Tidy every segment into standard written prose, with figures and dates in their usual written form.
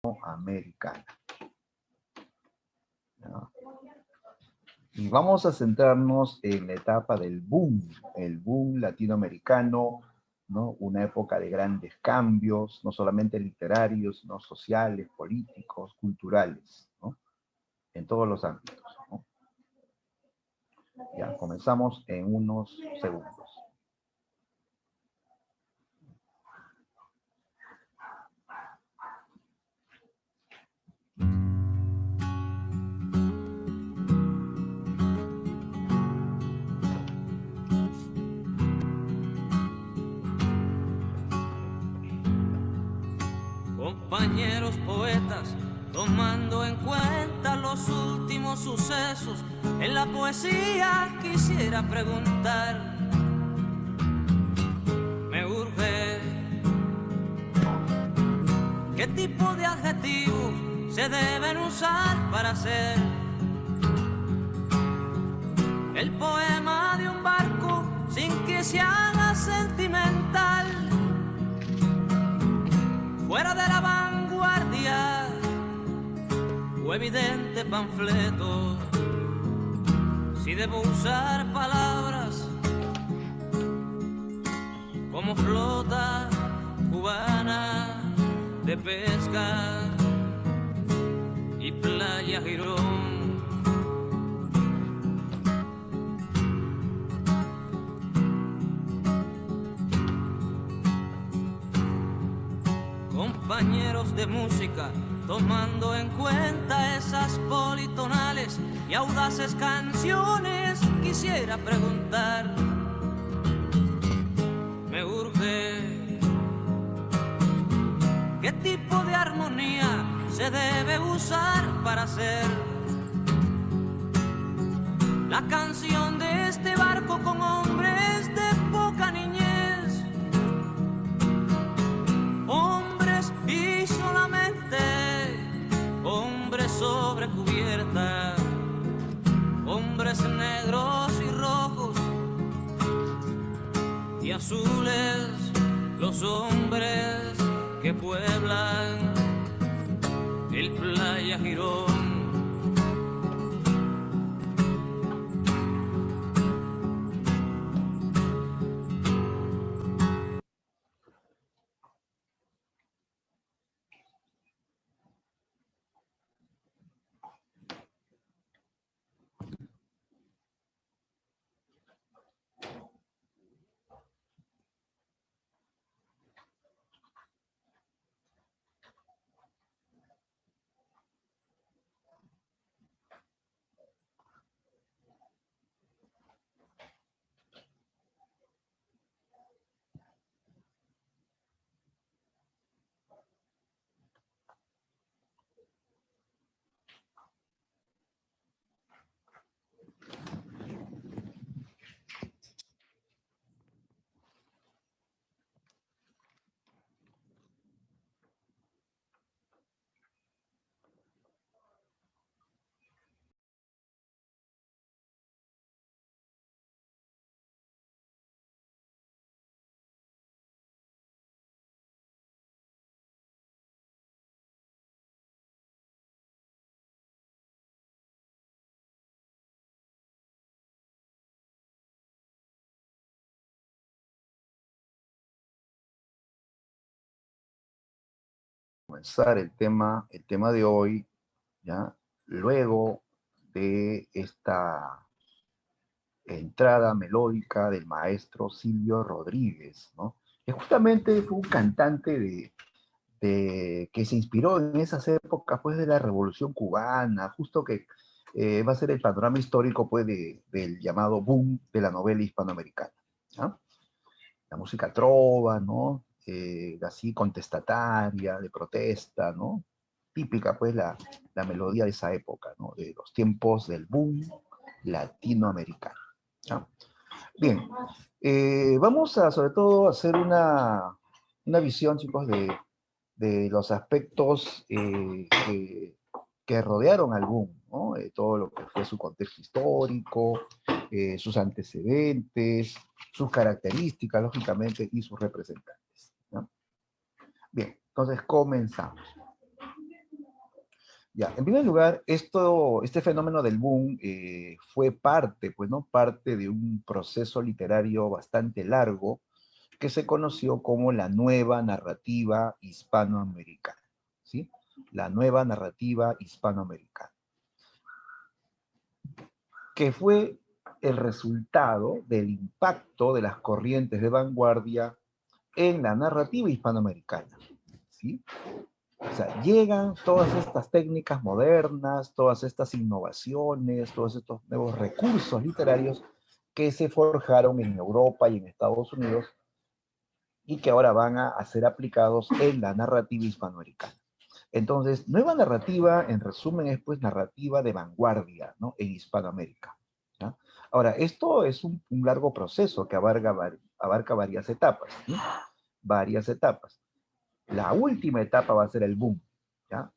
latinoamericana. ¿No? Y vamos a centrarnos en la etapa del boom, el boom latinoamericano, ¿no? Una época de grandes cambios, no solamente literarios, sino sociales, políticos, culturales, ¿no? En todos los ámbitos, ¿no? Ya, comenzamos en unos segundos. Compañeros poetas, tomando en cuenta los últimos sucesos, en la poesía quisiera preguntar, me urge, ¿qué tipo de adjetivos se deben usar para hacer el poema de un barco sin que se haga sentimental? Fuera de la vanguardia o evidente panfleto, si debo usar palabras como flota cubana de pesca y playa Girón. Compañeros de música, tomando en cuenta esas politonales y audaces canciones, quisiera preguntar, me urge, ¿qué tipo de armonía se debe usar para hacer la canción de este barco con hombres de poca niñez? Hombres y solamente hombres sobre cubierta, hombres negros y rojos y azules, los hombres que pueblan el Playa Girón. Comenzar el tema de hoy, ¿ya? Luego de esta entrada melódica del maestro Silvio Rodríguez, ¿no? Que justamente fue un cantante que se inspiró en esas épocas, pues, de la Revolución Cubana, justo que va a ser el panorama histórico, pues, del llamado boom de la novela hispanoamericana, ¿no? La música trova, ¿no? Así contestataria, de protesta, ¿no? Típica, pues, la melodía de esa época, ¿no? De los tiempos del boom latinoamericano, ¿no? Bien, vamos a, sobre todo, hacer una visión, chicos, de los aspectos que rodearon al boom, ¿no? Todo lo que fue su contexto histórico, sus antecedentes, sus características, lógicamente, y sus representantes, ¿no? Bien, entonces comenzamos. Ya, en primer lugar, este fenómeno del boom fue parte, pues, ¿no? Parte de un proceso literario bastante largo que se conoció como la nueva narrativa hispanoamericana, ¿sí? La nueva narrativa hispanoamericana, que fue el resultado del impacto de las corrientes de vanguardia en la narrativa hispanoamericana, ¿sí? O sea, llegan todas estas técnicas modernas, todas estas innovaciones, todos estos nuevos recursos literarios que se forjaron en Europa y en Estados Unidos y que ahora van a ser aplicados en la narrativa hispanoamericana. Entonces, nueva narrativa, en resumen, es pues narrativa de vanguardia, ¿no? En Hispanoamérica, ¿ya? Ahora, esto es un largo proceso que abarca varias etapas, ¿sí? Varias etapas. La última etapa va a ser el boom, ¿ya?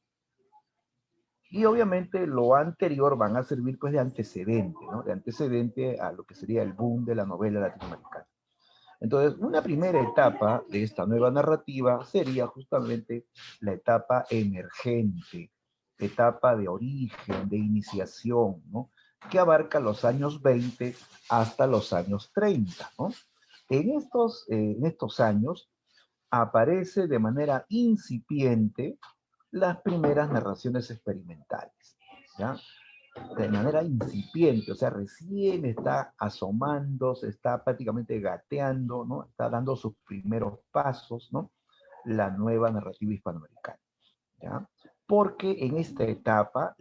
Y obviamente lo anterior van a servir pues de antecedente, ¿no? De antecedente a lo que sería el boom de la novela latinoamericana. Entonces, una primera etapa de esta nueva narrativa sería justamente la etapa emergente, etapa de origen, de iniciación, ¿no? Que abarca los años 20 hasta los años 30, ¿no? En estos años aparece de manera incipiente las primeras narraciones experimentales, ¿ya? De manera incipiente, o sea, recién está asomando, se está prácticamente gateando, ¿no? Está dando sus primeros pasos, ¿no? La nueva narrativa hispanoamericana, ¿ya? Porque en esta etapa,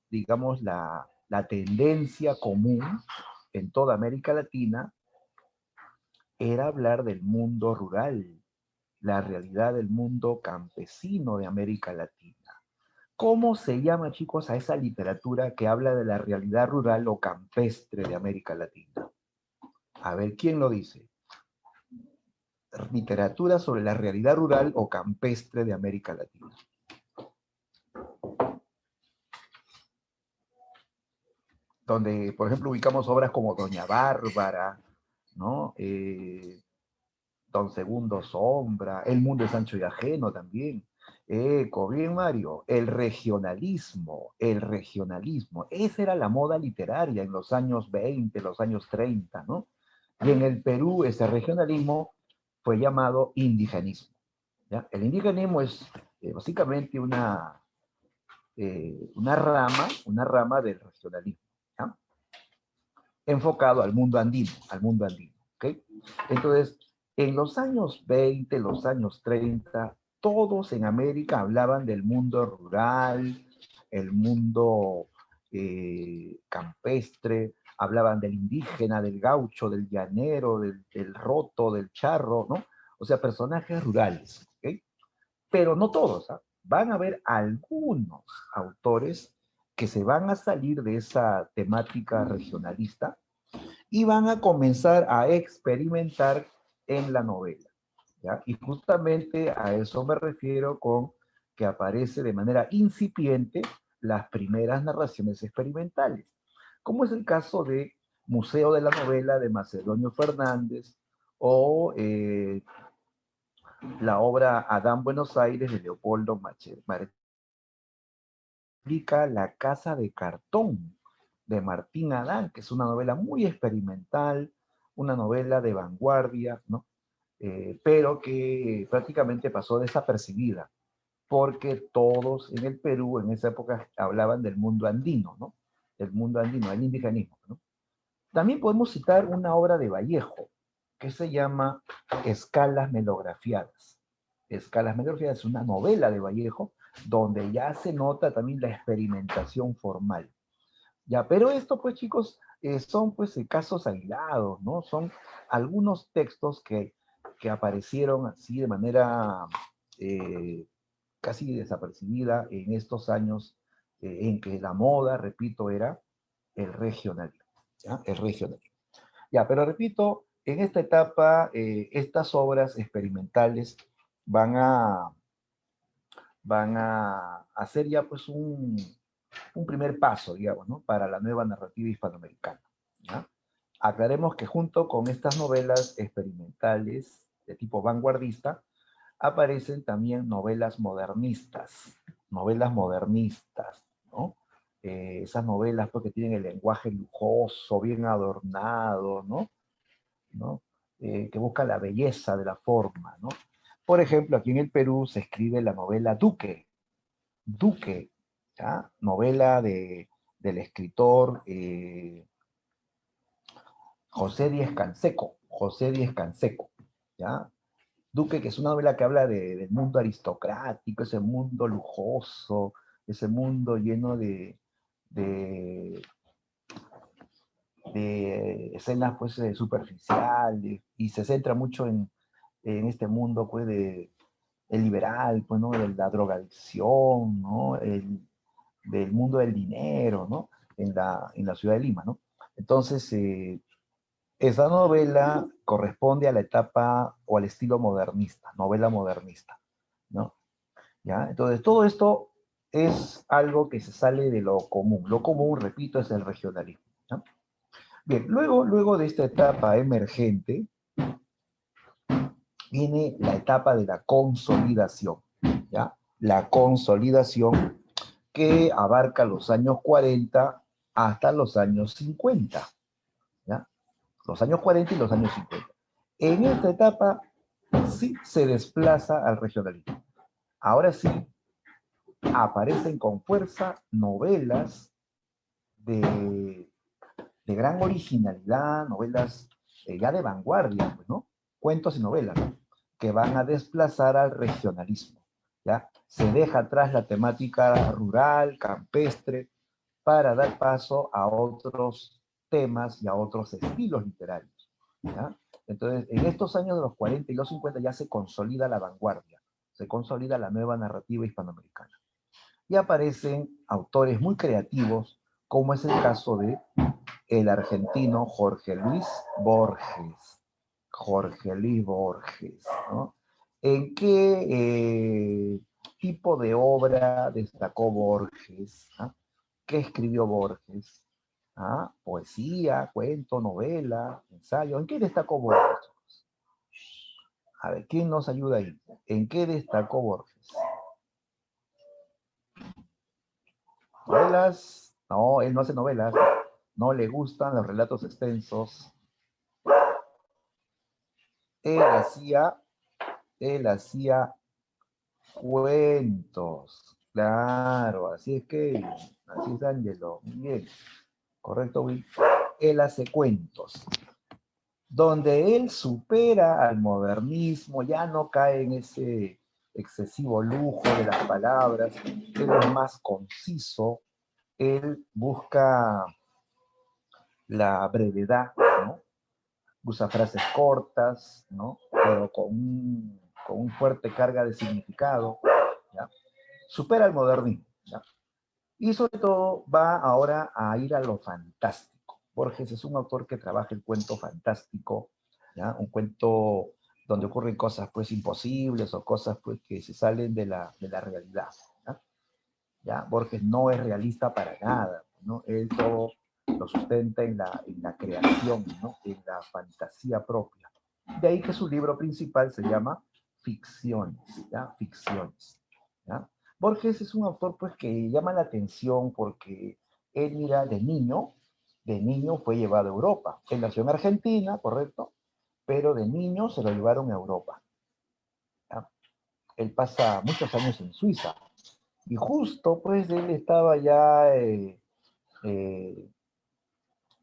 digamos, la tendencia común en toda América Latina era hablar del mundo rural, la realidad del mundo campesino de América Latina. ¿Cómo se llama, chicos, a esa literatura que habla de la realidad rural o campestre de América Latina? A ver, ¿quién lo dice? Literatura sobre la realidad rural o campestre de América Latina. Donde, por ejemplo, ubicamos obras como Doña Bárbara, ¿no? Don Segundo Sombra, El mundo es ancho y ajeno también. Bien, Mario, el regionalismo, esa era la moda literaria en los años 20, los años 30, ¿no? Y en el Perú ese regionalismo fue llamado indigenismo, ¿ya? El indigenismo es básicamente una rama del regionalismo, ¿ya? Enfocado al mundo andino, ¿ok? Entonces, en los años 20, los años 30, todos en América hablaban del mundo rural, el mundo campestre, hablaban del indígena, del gaucho, del llanero, del roto, del charro, ¿no? O sea, personajes rurales, ¿ok? Pero no todos, ¿ah? Van a haber algunos autores que se van a salir de esa temática regionalista y van a comenzar a experimentar en la novela, ¿ya? Y justamente a eso me refiero con que aparece de manera incipiente las primeras narraciones experimentales, como es el caso de Museo de la Novela de Macedonio Fernández o la obra Adán Buenos Aires de Leopoldo Martí, La Casa de Cartón de Martín Adán, que es una novela muy experimental, una novela de vanguardia, ¿no? Pero que prácticamente pasó desapercibida, porque todos en el Perú en esa época hablaban del mundo andino, ¿no? Del mundo andino, el indigenismo, ¿no? También podemos citar una obra de Vallejo, que se llama Escalas Melografiadas. Escalas Melografiadas es una novela de Vallejo, donde ya se nota también la experimentación formal. Ya, pero esto, pues, chicos, son, pues, casos aislados, ¿no? Son algunos textos que aparecieron así de manera casi desapercibida en estos años en que la moda, repito, era el regionalismo, ¿ya? El regionalismo. Ya, pero repito, en esta etapa, estas obras experimentales van a, van a hacer ya, pues, un primer paso, digamos, ¿no? Para la nueva narrativa hispanoamericana, ¿ya? Aclaremos que junto con estas novelas experimentales de tipo vanguardista, aparecen también novelas modernistas, esas novelas pues, que tienen el lenguaje lujoso, bien adornado, ¿no? ¿No? Que busca la belleza de la forma, ¿no? Por ejemplo, aquí en el Perú se escribe la novela Duque, Duque, ¿ya? Novela del escritor José Díez Canseco, ¿ya? Duque, que es una novela que habla del mundo aristocrático, ese mundo lujoso, ese mundo lleno de, de escenas pues superficiales, y se centra mucho en este mundo pues el liberal, pues, ¿no? De la drogadicción, ¿no? Del mundo del dinero, ¿no? En la ciudad de Lima, ¿no? Entonces, esa novela corresponde a la etapa o al estilo modernista, novela modernista, ¿no? ¿Ya? Entonces, todo esto es algo que se sale de lo común. Lo común, repito, es el regionalismo, ¿no? Bien, luego de esta etapa emergente, viene la etapa de la consolidación, ¿ya? La consolidación que abarca los años 40 hasta los años 50, ¿ya? Los años 40 y los años 50. En esta etapa sí se desplaza al regionalismo. Ahora sí aparecen con fuerza novelas de, de gran originalidad, novelas ya de vanguardia, pues, ¿no? Cuentos y novelas, ¿no? Que van a desplazar al regionalismo, ¿ya? Se deja atrás la temática rural, campestre, para dar paso a otros temas y a otros estilos literarios, ¿ya? Entonces, en estos años de los 40 y los 50 ya se consolida la vanguardia, se consolida la nueva narrativa hispanoamericana. Y aparecen autores muy creativos, como es el caso de el argentino Jorge Luis Borges. Jorge Luis Borges, ¿no? ¿En qué tipo de obra destacó Borges? ¿Ah? ¿Qué escribió Borges? ¿Ah? Poesía, cuento, novela, ensayo. ¿En qué destacó Borges? A ver, ¿quién nos ayuda ahí? ¿En qué destacó Borges? ¿Novelas? No, él no hace novelas. No le gustan los relatos extensos. Él hacía, él hacía cuentos. Claro, así es Ángelo. Bien, correcto, Will. Él hace cuentos, donde él supera al modernismo, ya no cae en ese excesivo lujo de las palabras, él es más conciso, él busca la brevedad, ¿no? Usa frases cortas, ¿no? Pero con un fuerte carga de significado, ¿ya? Supera el modernismo, ¿ya? Y sobre todo va ahora a ir a lo fantástico. Borges es un autor que trabaja el cuento fantástico, ¿ya? Un cuento donde ocurren cosas pues imposibles o cosas pues que se salen de la realidad, ¿ya? ¿Ya? Borges no es realista para nada, ¿no? Él todo lo sustenta en la creación, ¿no? En la fantasía propia. De ahí que su libro principal se llama Ficciones, ¿ya? Ficciones, ¿ya? Borges es un autor pues que llama la atención porque él, mira, de niño fue llevado a Europa. Él nació en Argentina, correcto, pero de niño se lo llevaron a Europa, ¿ya? Él pasa muchos años en Suiza, y justo, pues, él estaba ya en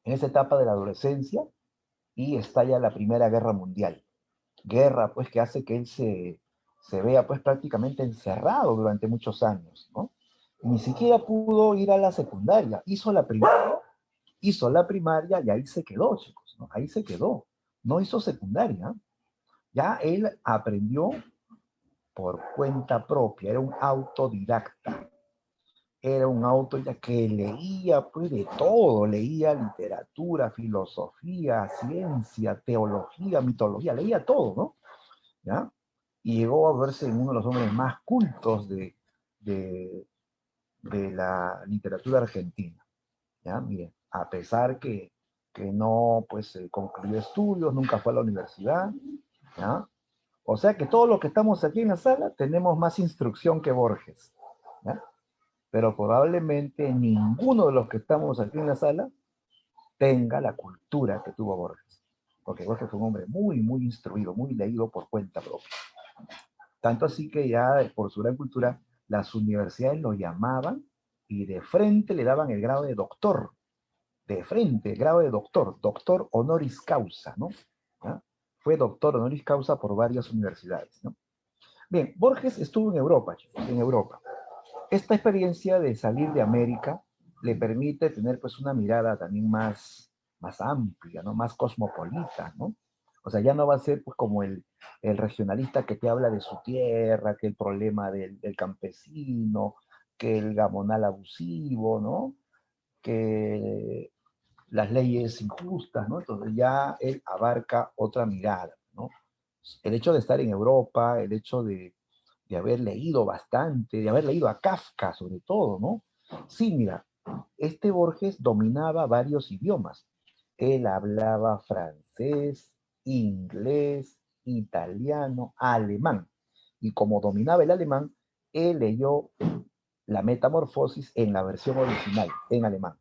esa etapa de la adolescencia y estalla la Primera Guerra Mundial. Guerra, pues, que hace que él se vea, pues, prácticamente encerrado durante muchos años, ¿no? Ni siquiera pudo ir a la secundaria. Hizo la primaria y ahí se quedó, chicos, ¿no? Ahí se quedó. No hizo secundaria. Ya él aprendió por cuenta propia, era un autodidacta. Era un autor ya que leía pues de todo, leía literatura, filosofía, ciencia, teología, mitología, leía todo, ¿no? ¿Ya? Y llegó a verse en uno de los hombres más cultos de, de la literatura argentina, ¿ya? Miren, a pesar que no, pues, concluyó estudios, nunca fue a la universidad, ¿ya? O sea que todos los que estamos aquí en la sala tenemos más instrucción que Borges, ¿ya? pero probablemente ninguno de los que estamos aquí en la sala tenga la cultura que tuvo Borges. Porque Borges fue un hombre muy, muy instruido, muy leído por cuenta propia. Tanto así que ya por su gran cultura, las universidades lo llamaban y de frente le daban el grado de doctor. De frente, el grado de doctor, doctor honoris causa, ¿no? ¿Ya? Fue doctor honoris causa por varias universidades, ¿no? Bien, Borges estuvo en Europa, chicos, en Europa. Esta experiencia de salir de América le permite tener pues una mirada también más amplia, ¿no? Más cosmopolita, ¿no? O sea, ya no va a ser pues como el regionalista que te habla de su tierra, que el problema del campesino, que el gamonal abusivo, ¿no? Que las leyes injustas, ¿no? Entonces ya él abarca otra mirada, ¿no? El hecho de estar en Europa, el hecho de haber leído bastante, de haber leído a Kafka sobre todo, ¿no? Sí, mira, este Borges dominaba varios idiomas. Él hablaba francés, inglés, italiano, alemán. Y como dominaba el alemán, él leyó La Metamorfosis en la versión original, en alemán.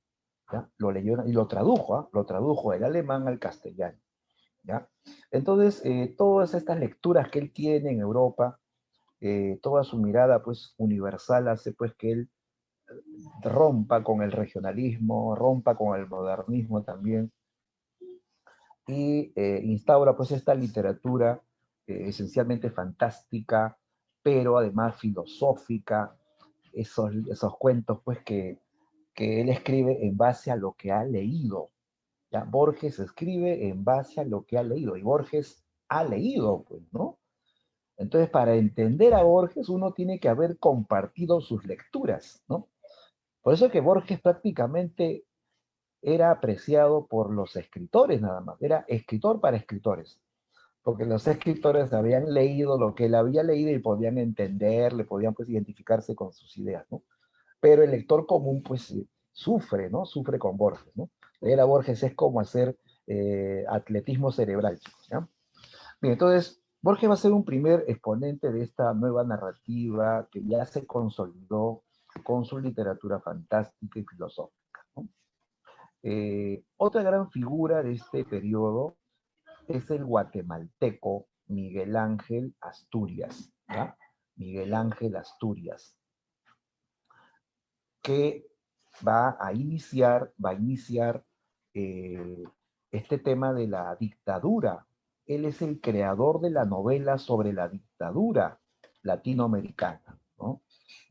¿Ya? Lo leyó y lo tradujo, ¿eh? Lo tradujo del alemán al castellano. ¿Ya? Entonces, todas estas lecturas que él tiene en Europa, toda su mirada pues universal hace pues que él rompa con el regionalismo, rompa con el modernismo también y instaura pues esta literatura esencialmente fantástica, pero además filosófica, esos cuentos pues que él escribe en base a lo que ha leído. ¿Ya? Borges escribe en base a lo que ha leído y Borges ha leído, pues, ¿no? Entonces, para entender a Borges, uno tiene que haber compartido sus lecturas, ¿no? Por eso es que Borges prácticamente era apreciado por los escritores nada más, era escritor para escritores, porque los escritores habían leído lo que él había leído y podían entender, le podían pues identificarse con sus ideas, ¿no? Pero el lector común pues sufre, ¿no? Sufre con Borges, ¿no? Leer a Borges es como hacer atletismo cerebral, chicos, ¿ya? Bien, entonces, Borges va a ser un primer exponente de esta nueva narrativa que ya se consolidó con su literatura fantástica y filosófica, ¿no? Otra gran figura de este periodo es el guatemalteco Miguel Ángel Asturias, ¿ya? Miguel Ángel Asturias, que va a iniciar eh, este tema de la dictadura. Él es el creador de la novela sobre la dictadura latinoamericana, ¿no?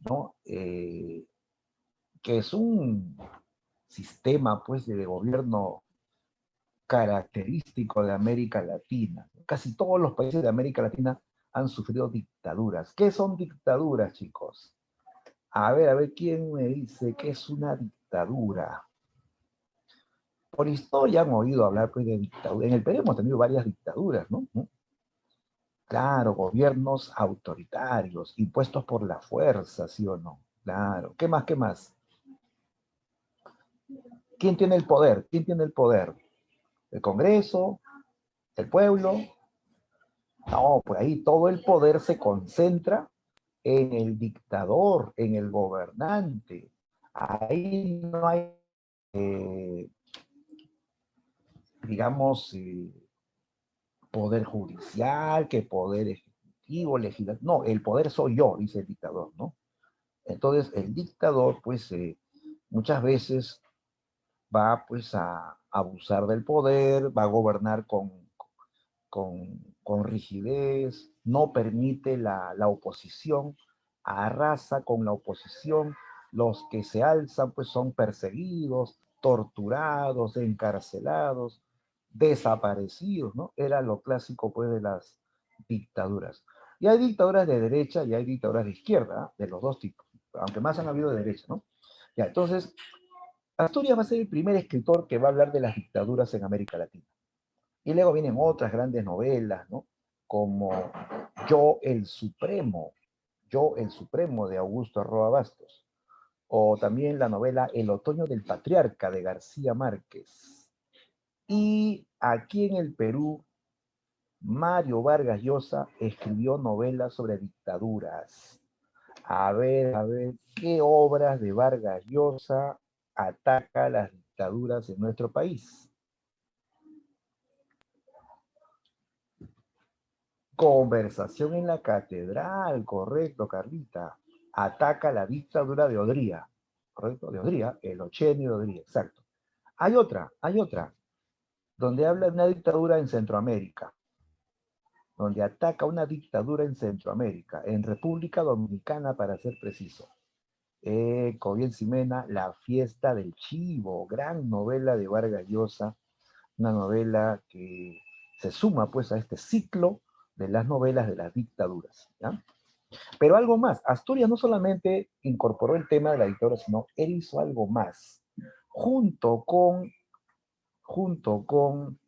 ¿No? Que es un sistema, pues, de gobierno característico de América Latina. Casi todos los países de América Latina han sufrido dictaduras. ¿Qué son dictaduras, chicos? A ver, ¿quién me dice qué es una dictadura? Por historia han oído hablar pues, de dictadura. En el Perú hemos tenido varias dictaduras, ¿no? Claro, gobiernos autoritarios, impuestos por la fuerza, ¿sí o no? Claro. ¿Qué más? ¿Qué más? ¿Quién tiene el poder? ¿Quién tiene el poder? ¿El Congreso? ¿El pueblo? No, pues ahí todo el poder se concentra en el dictador, en el gobernante. Ahí no hay, eh, digamos, poder judicial, que poder ejecutivo, legislativo. No, el poder soy yo, dice el dictador, ¿no? Entonces, el dictador, pues, muchas veces va, pues, a abusar del poder, va a gobernar con rigidez, no permite la oposición, arrasa con la oposición, los que se alzan pues son perseguidos, torturados, encarcelados, desaparecidos, ¿no? Era lo clásico pues de las dictaduras. Y hay dictaduras de derecha y hay dictaduras de izquierda, ¿eh? De los dos tipos, aunque más han habido de derecha, ¿no? Ya, entonces, Asturias va a ser el primer escritor que va a hablar de las dictaduras en América Latina. Y luego vienen otras grandes novelas, ¿no? Como Yo el Supremo de Augusto Arroa Bastos, o también la novela El Otoño del Patriarca de García Márquez. Y aquí en el Perú, Mario Vargas Llosa escribió novelas sobre dictaduras. A ver, ¿Qué obras de Vargas Llosa ataca las dictaduras en nuestro país? Conversación en la catedral, correcto, Carlita. Ataca la dictadura de Odría, correcto, de Odría, el Ochenio de Odría, exacto. Hay otra, donde habla de una dictadura en Centroamérica, donde ataca una dictadura en Centroamérica, en República Dominicana para ser preciso. Cobian Ximena, La fiesta del chivo, gran novela de Vargas Llosa, una novela que se suma pues a este ciclo de las novelas de las dictaduras, ¿ya? Pero algo más, Asturias no solamente incorporó el tema de la dictadura, sino él hizo algo más, junto con, junto con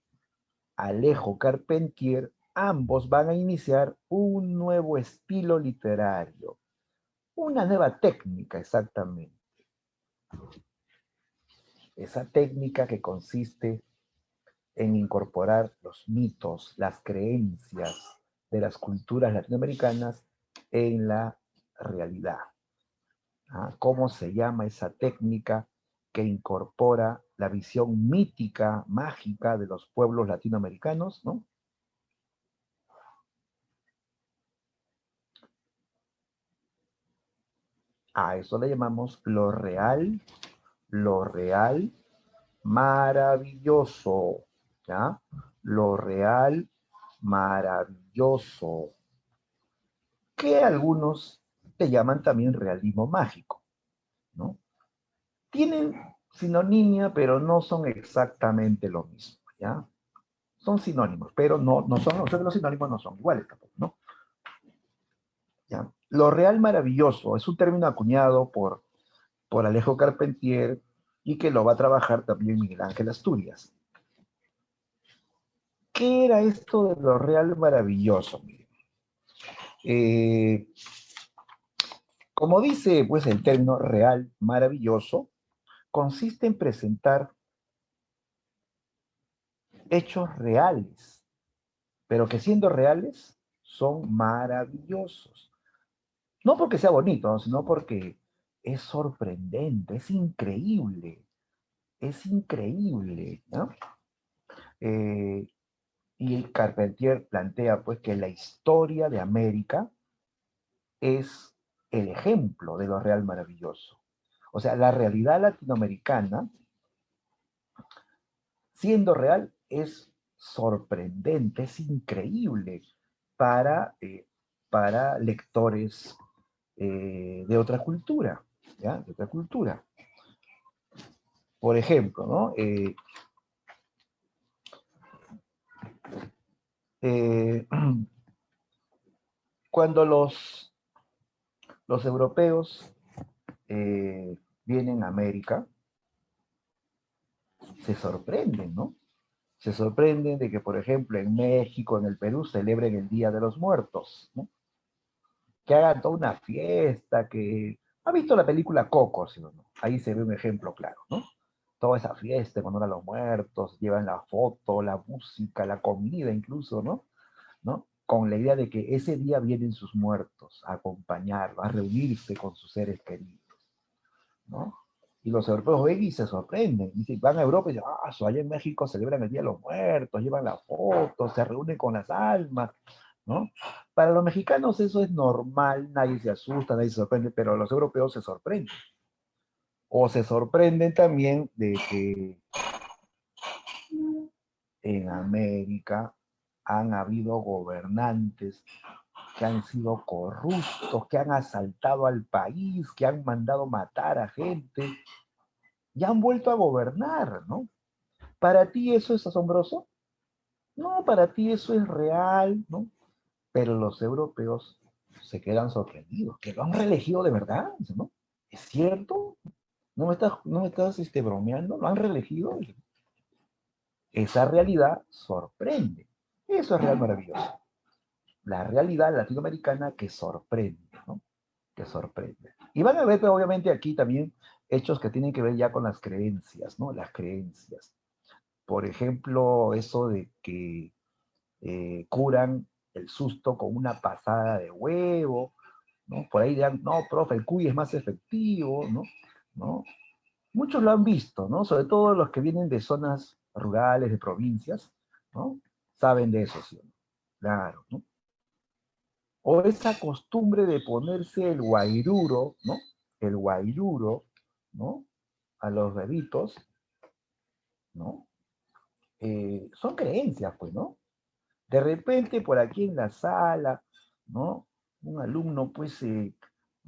Alejo Carpentier, ambos van a iniciar un nuevo estilo literario, una nueva técnica exactamente. Esa técnica que consiste en incorporar los mitos, las creencias de las culturas latinoamericanas en la realidad. ¿Ah? ¿Cómo se llama esa técnica que incorpora la visión mítica, mágica de los pueblos latinoamericanos, ¿no? A eso le llamamos lo real maravilloso, ¿ya? Lo real maravilloso, que algunos te llaman también realismo mágico, ¿no? Tienen sinonimia, pero no son exactamente lo mismo, ¿ya? Son sinónimos, pero no son, o sea, los sinónimos no son iguales tampoco, ¿no? ¿Ya? Lo real maravilloso es un término acuñado por Alejo Carpentier y que lo va a trabajar también Miguel Ángel Asturias. ¿Qué era esto de lo real maravilloso? Eh, como dice pues el término real maravilloso, consiste en presentar hechos reales, pero que siendo reales son maravillosos. No porque sea bonito, ¿no? Sino porque es sorprendente, es increíble, ¿no? Eh, y Carpentier plantea pues que la historia de América es el ejemplo de lo real maravilloso. O sea, la realidad latinoamericana, siendo real, es sorprendente, es increíble para, para lectores de otra cultura, ¿ya? De otra cultura. Por ejemplo, ¿no? Eh, cuando los europeos vienen a América, se sorprenden, ¿no? Se sorprenden de que, por ejemplo, en México, en el Perú, celebren el Día de los Muertos, ¿no? Que hagan toda una fiesta, que... ¿Ha visto la película Coco, sí o no? Ahí se ve un ejemplo claro, ¿no? Toda esa fiesta en honor a los muertos, llevan la foto, la música, la comida incluso, ¿no? ¿No? Con la idea de que ese día vienen sus muertos a acompañarlo, a reunirse con sus seres queridos, ¿no? Y los europeos ven y se sorprenden. Y si van a Europa y dicen, ah, allá en México celebran el Día de los Muertos, llevan la foto, se reúnen con las almas, ¿no? Para los mexicanos eso es normal, nadie se asusta, nadie se sorprende, pero los europeos se sorprenden. O se sorprenden también de que en América han habido gobernantes que han sido corruptos, que han asaltado al país, que han mandado matar a gente y han vuelto a gobernar, ¿no? ¿Para ti eso es asombroso? No, para ti eso es real, ¿no? Pero los europeos se quedan sorprendidos, que lo han reelegido de verdad, ¿no? ¿Es cierto? ¿No me estás bromeando? ¿Lo han reelegido? Esa realidad sorprende. Eso es real maravilloso. La realidad latinoamericana que sorprende, ¿no? Que sorprende. Y van a ver, pero obviamente aquí también hechos que tienen que ver ya con las creencias, ¿no? Las creencias. Por ejemplo, eso de que curan el susto con una pasada de huevo, ¿no? Por ahí dirán, no, profe, el cuy es más efectivo, ¿no? ¿No? Muchos lo han visto, ¿no? Sobre todo los que vienen de zonas rurales, de provincias, ¿no? Saben de eso, ¿sí? Claro, ¿no? O esa costumbre de ponerse el guairuro, ¿no? El guairuro, ¿no? A los bebitos, ¿no? Son creencias, pues, ¿no? De repente, por aquí en la sala, ¿no? Un alumno, pues,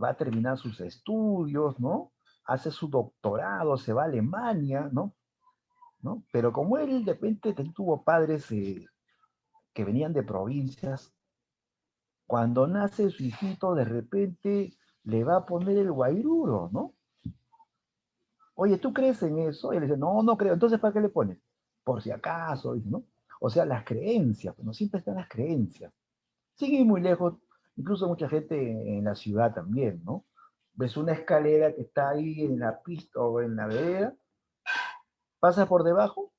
va a terminar sus estudios, ¿no? Hace su doctorado, se va a Alemania, ¿no? ¿No? Pero como él de repente tuvo padres que venían de provincias, cuando nace su hijito, de repente le va a poner el guairuro, ¿no? Oye, ¿tú crees en eso? Y él dice, no, no creo. Entonces, ¿para qué le pones? Por si acaso, dice, ¿no? O sea, las creencias, pues no siempre están las creencias. Sin ir muy lejos, incluso mucha gente en la ciudad también, ¿no? Ves una escalera que está ahí en la pista o en la vereda, pasas por debajo.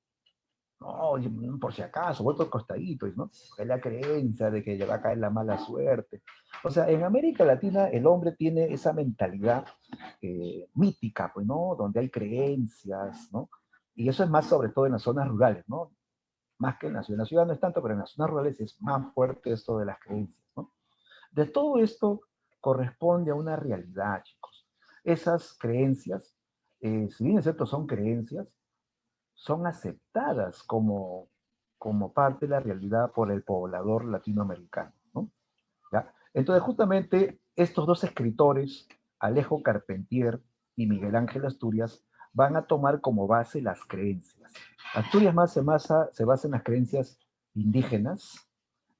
No, por si acaso, voy por costaditos, ¿no? Es la creencia de que le va a caer la mala suerte. O sea, en América Latina el hombre tiene esa mentalidad mítica, pues, ¿no? Donde hay creencias, ¿no? Y eso es más sobre todo en las zonas rurales, ¿no? Más que en la ciudad. En la ciudad no es tanto, pero en las zonas rurales es más fuerte esto de las creencias, ¿no? De todo esto corresponde a una realidad, chicos. Esas creencias, si bien es cierto, son creencias, son aceptadas como parte de la realidad por el poblador latinoamericano, ¿no? ¿Ya? Entonces, justamente estos dos escritores, Alejo Carpentier y Miguel Ángel Asturias, van a tomar como base las creencias. Asturias más se basa en las creencias indígenas,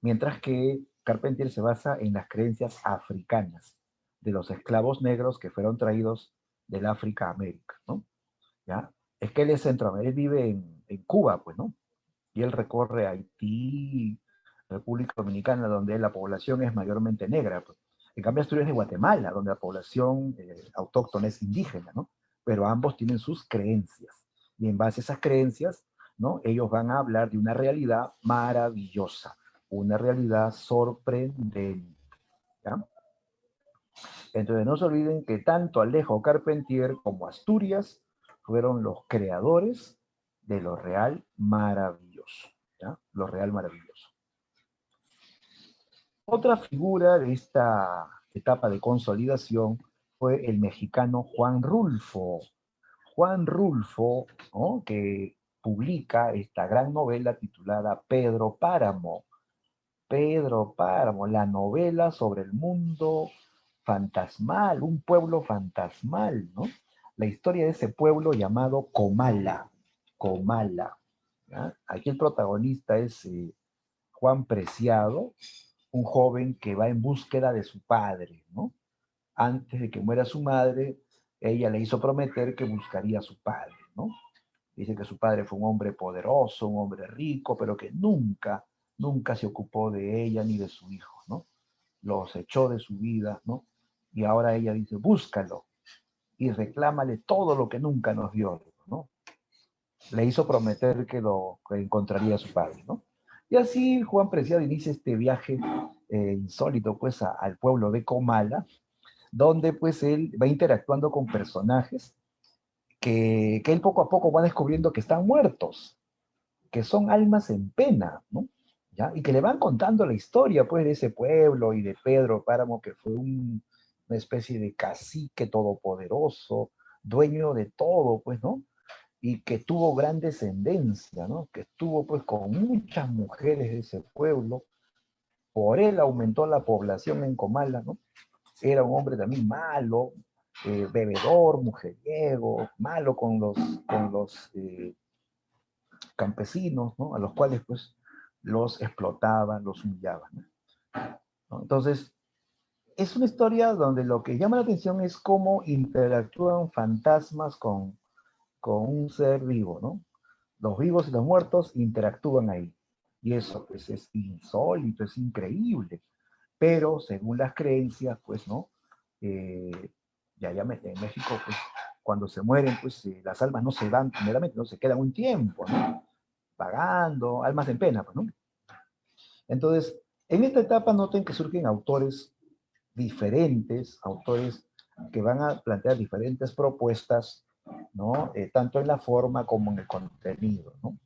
mientras que Carpentier se basa en las creencias africanas, de los esclavos negros que fueron traídos del África a América, ¿no? ¿Ya? Es que él es centroamericano, él vive en Cuba, pues, ¿no? Y él recorre Haití, República Dominicana, donde la población es mayormente negra, pues. En cambio, Asturias es de Guatemala, donde la población autóctona es indígena, ¿no? Pero ambos tienen sus creencias. Y en base a esas creencias, ¿no? Ellos van a hablar de una realidad maravillosa, una realidad sorprendente, ¿ya? Entonces, no se olviden que tanto Alejo Carpentier como Asturias fueron los creadores de lo real maravilloso, ¿ya? Lo real maravilloso. Otra figura de esta etapa de consolidación fue el mexicano Juan Rulfo. Juan Rulfo, ¿no? Que publica esta gran novela titulada Pedro Páramo. Pedro Páramo, la novela sobre el mundo fantasmal, un pueblo fantasmal, ¿no? La historia de ese pueblo llamado Comala. Comala. ¿Ya? Aquí el protagonista es Juan Preciado, un joven que va en búsqueda de su padre, ¿no? Antes de que muera su madre, ella le hizo prometer que buscaría a su padre, ¿no? Dice que su padre fue un hombre poderoso, un hombre rico, pero que nunca se ocupó de ella ni de su hijo, ¿no? Los echó de su vida, ¿no? Y ahora ella dice, búscalo y reclámale todo lo que nunca nos dio, ¿no? Le hizo prometer que encontraría a su padre, ¿no? Y así Juan Preciado inicia este viaje insólito, pues, al pueblo de Comala, donde, pues, él va interactuando con personajes que él poco a poco va descubriendo que están muertos, que son almas en pena, ¿no? ¿Ya? Y que le van contando la historia, pues, de ese pueblo y de Pedro Páramo, que fue una especie de cacique todopoderoso, dueño de todo, pues, ¿no? Y que tuvo gran descendencia, ¿no? Que estuvo, pues, con muchas mujeres de ese pueblo. Por él aumentó la población en Comala, ¿no? Era un hombre también malo, bebedor, mujeriego, malo con los campesinos, ¿no? A los cuales pues los explotaban, los humillaban, ¿no? Entonces, es una historia donde lo que llama la atención es cómo interactúan fantasmas con un ser vivo, ¿no? Los vivos y los muertos interactúan ahí. Y eso pues es insólito, es increíble. Pero según las creencias, pues, ¿no? Eh, en México, pues, cuando se mueren, pues las almas no se van primeramente, no se quedan un tiempo, ¿no? Pagando, almas en pena, pues, ¿no? Entonces, en esta etapa noten que surgen autores diferentes, autores que van a plantear diferentes propuestas, ¿no? Tanto en la forma como en el contenido, ¿no?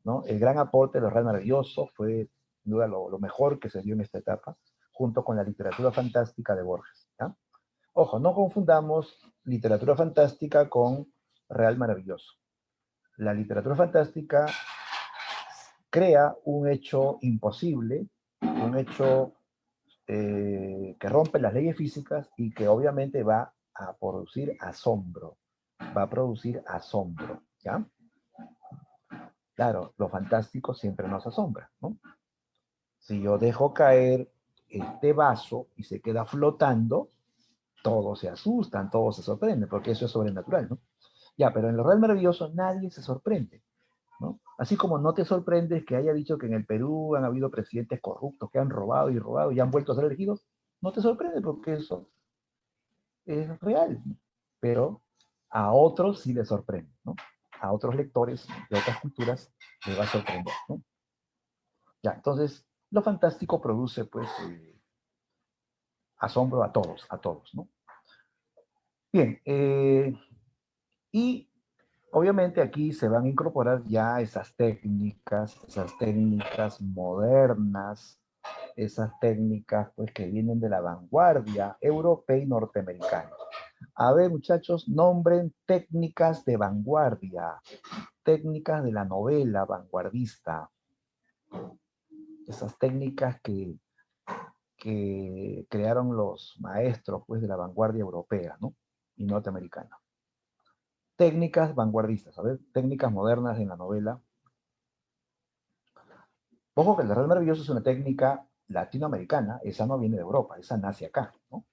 ¿No? El gran aporte de Real Maravilloso fue, sin duda, lo mejor que se dio en esta etapa, junto con la literatura fantástica de Borges, ¿ya? Ojo, no confundamos literatura fantástica con Real Maravilloso. La literatura fantástica crea un hecho imposible, un hecho que rompe las leyes físicas y que obviamente va a producir asombro, ¿ya? Claro, lo fantástico siempre nos asombra, ¿no? Si yo dejo caer este vaso y se queda flotando, todos se asustan, todos se sorprenden, porque eso es sobrenatural, ¿no? Ya, pero en lo real maravilloso nadie se sorprende, ¿no? Así como no te sorprendes que haya dicho que en el Perú han habido presidentes corruptos que han robado y han vuelto a ser elegidos, no te sorprende porque eso es real, ¿no? Pero a otros sí les sorprende, ¿no? A otros lectores de otras culturas les va a sorprender, ¿no? Ya, entonces, lo fantástico produce, pues, asombro a todos, ¿no? Bien, y obviamente aquí se van a incorporar ya esas técnicas modernas, esas técnicas pues que vienen de la vanguardia europea y norteamericana. A ver, muchachos, nombren técnicas de vanguardia, técnicas de la novela vanguardista, esas técnicas que crearon los maestros pues de la vanguardia europea, ¿no? Y norteamericana. Técnicas vanguardistas, a ver, técnicas modernas en la novela. Ojo que el Real Maravilloso es una técnica latinoamericana, esa no viene de Europa, esa nace acá, ¿no?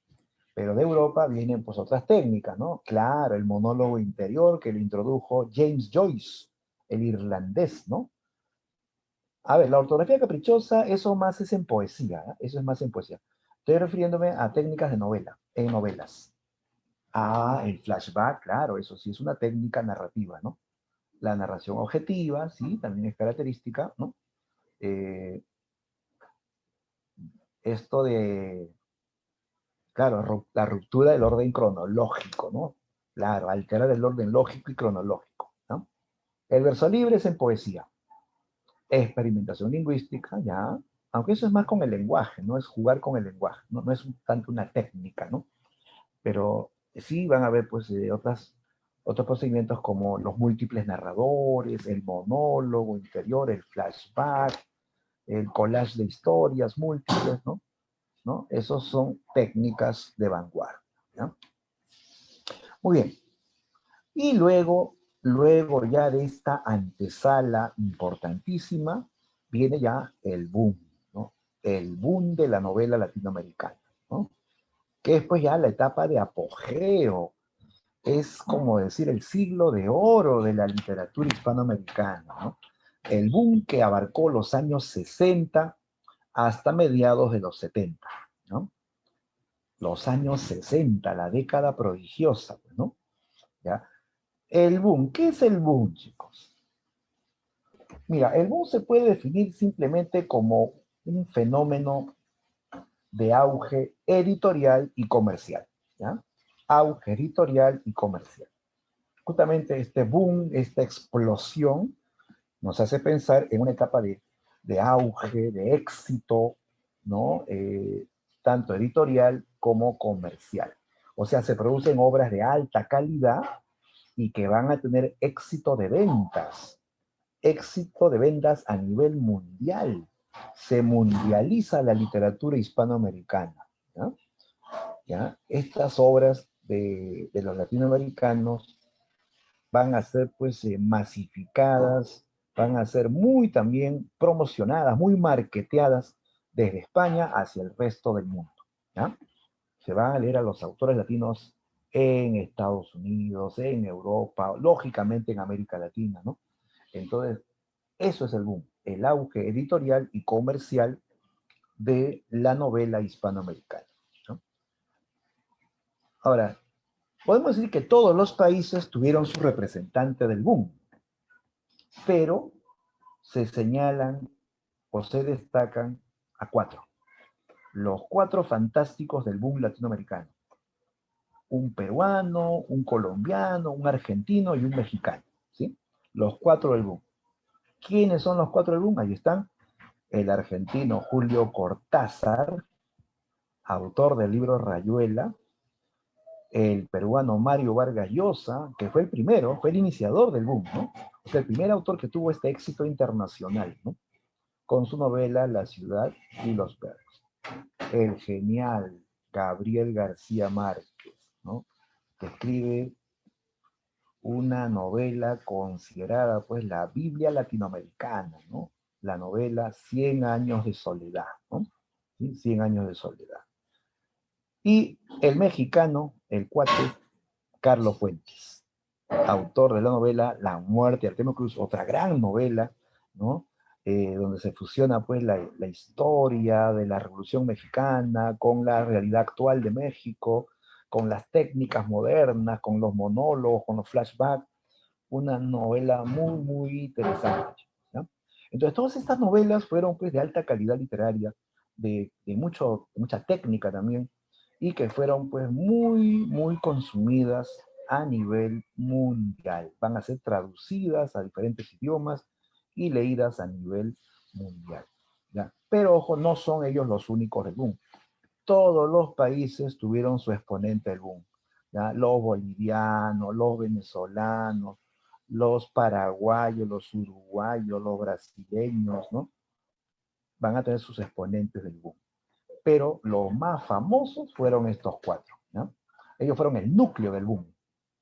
Pero de Europa vienen pues otras técnicas, ¿no? Claro, el monólogo interior que lo introdujo James Joyce, el irlandés, ¿no? A ver, la ortografía caprichosa, eso más es en poesía, ¿eh? Eso es más en poesía. Estoy refiriéndome a técnicas de novela, en novelas. Ah, el flashback, claro, eso sí es una técnica narrativa, ¿no? La narración objetiva, sí, también es característica, ¿no? Esto de, claro, la ruptura del orden cronológico, ¿no? Claro, alterar el orden lógico y cronológico, ¿no? El verso libre es en poesía. Experimentación lingüística, ya, aunque eso es más con el lenguaje, no es jugar con el lenguaje, no es tanto una técnica, ¿no? Pero sí van a haber pues otros procedimientos como los múltiples narradores, el monólogo interior, el flashback, el collage de historias múltiples, ¿no? ¿No? Esos son técnicas de vanguardia, ¿no? Muy bien. Y luego ya de esta antesala importantísima, viene ya el boom, ¿no? El boom de la novela latinoamericana, ¿no? Que es pues ya la etapa de apogeo, es como decir el siglo de oro de la literatura hispanoamericana, ¿no? El boom que abarcó los años 60 hasta mediados de los 70, ¿no? Los años 60, la década prodigiosa, ¿no? ¿Ya? El boom, ¿qué es el boom, chicos? Mira, el boom se puede definir simplemente como un fenómeno de auge editorial y comercial, ¿ya? Auge editorial y comercial. Justamente este boom, esta explosión, nos hace pensar en una etapa de auge, de éxito, ¿no? Tanto editorial como comercial. O sea, se producen obras de alta calidad y que van a tener éxito de ventas a nivel mundial. Se mundializa la literatura hispanoamericana, ¿ya? ¿Ya? Estas obras de los latinoamericanos van a ser pues masificadas, van a ser muy también promocionadas, muy marketeadas desde España hacia el resto del mundo, ¿ya? Se van a leer a los autores latinos en Estados Unidos, en Europa, lógicamente en América Latina, ¿no? Entonces, eso es el boom, el auge editorial y comercial de la novela hispanoamericana, ¿no? Ahora, podemos decir que todos los países tuvieron su representante del boom, pero se señalan o se destacan a 4. los 4 fantásticos del boom latinoamericano. Un peruano, un colombiano, un argentino y un mexicano, ¿sí? Los 4 del boom. ¿Quiénes son los 4 del boom? Ahí están. El argentino Julio Cortázar, autor del libro Rayuela. El peruano Mario Vargas Llosa, que fue el primero, fue el iniciador del boom, ¿no? O sea, el primer autor que tuvo este éxito internacional, ¿no? Con su novela La ciudad y los perros. El genial Gabriel García Márquez, ¿no? Que escribe una novela considerada, pues, la Biblia latinoamericana, ¿no? La novela 100 años de soledad, ¿no? ¿Sí? 100 años de soledad. Y el mexicano, el cuate, Carlos Fuentes, autor de la novela La muerte de Artemio Cruz, otra gran novela, ¿no? Donde se fusiona pues la historia de la Revolución Mexicana con la realidad actual de México, con las técnicas modernas, con los monólogos, con los flashbacks, una novela muy, muy interesante, ¿no? Entonces, todas estas novelas fueron pues de alta calidad literaria, de mucha técnica también, y que fueron pues muy, muy consumidas a nivel mundial. Van a ser traducidas a diferentes idiomas y leídas a nivel mundial, ¿ya? Pero ojo, no son ellos los únicos del boom. Todos los países tuvieron su exponente del boom, ¿ya? Los bolivianos, los venezolanos, los paraguayos, los uruguayos, los brasileños, ¿no? Van a tener sus exponentes del boom. Pero los más famosos fueron estos 4, ¿no? Ellos fueron el núcleo del boom,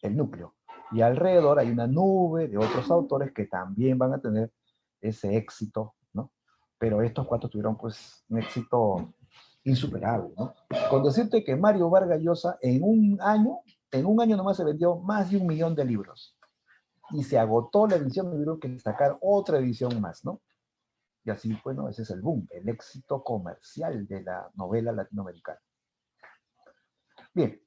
el núcleo. Y alrededor hay una nube de otros autores que también van a tener ese éxito, ¿no? Pero estos 4 tuvieron pues un éxito insuperable, ¿no? Con decirte que Mario Vargas Llosa en un año nomás se vendió más de 1 millón de libros. Y se agotó la edición y tuvieron que sacar otra edición más, ¿no? Y así, bueno, ese es el boom, el éxito comercial de la novela latinoamericana. Bien,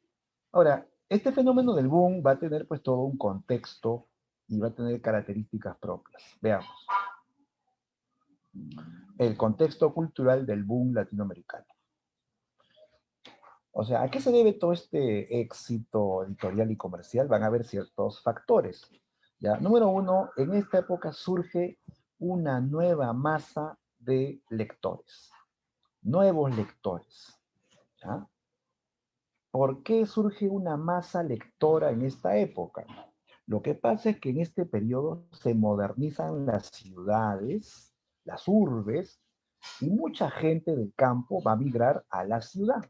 ahora, este fenómeno del boom va a tener pues todo un contexto y va a tener características propias. Veamos. El contexto cultural del boom latinoamericano. O sea, ¿a qué se debe todo este éxito editorial y comercial? Van a haber ciertos factores. ¿Ya? Número 1, en esta época surge una nueva masa de lectores, nuevos lectores. ¿Ya? ¿Por qué surge una masa lectora en esta época? Lo que pasa es que en este periodo se modernizan las ciudades, las urbes, y mucha gente del campo va a migrar a la ciudad.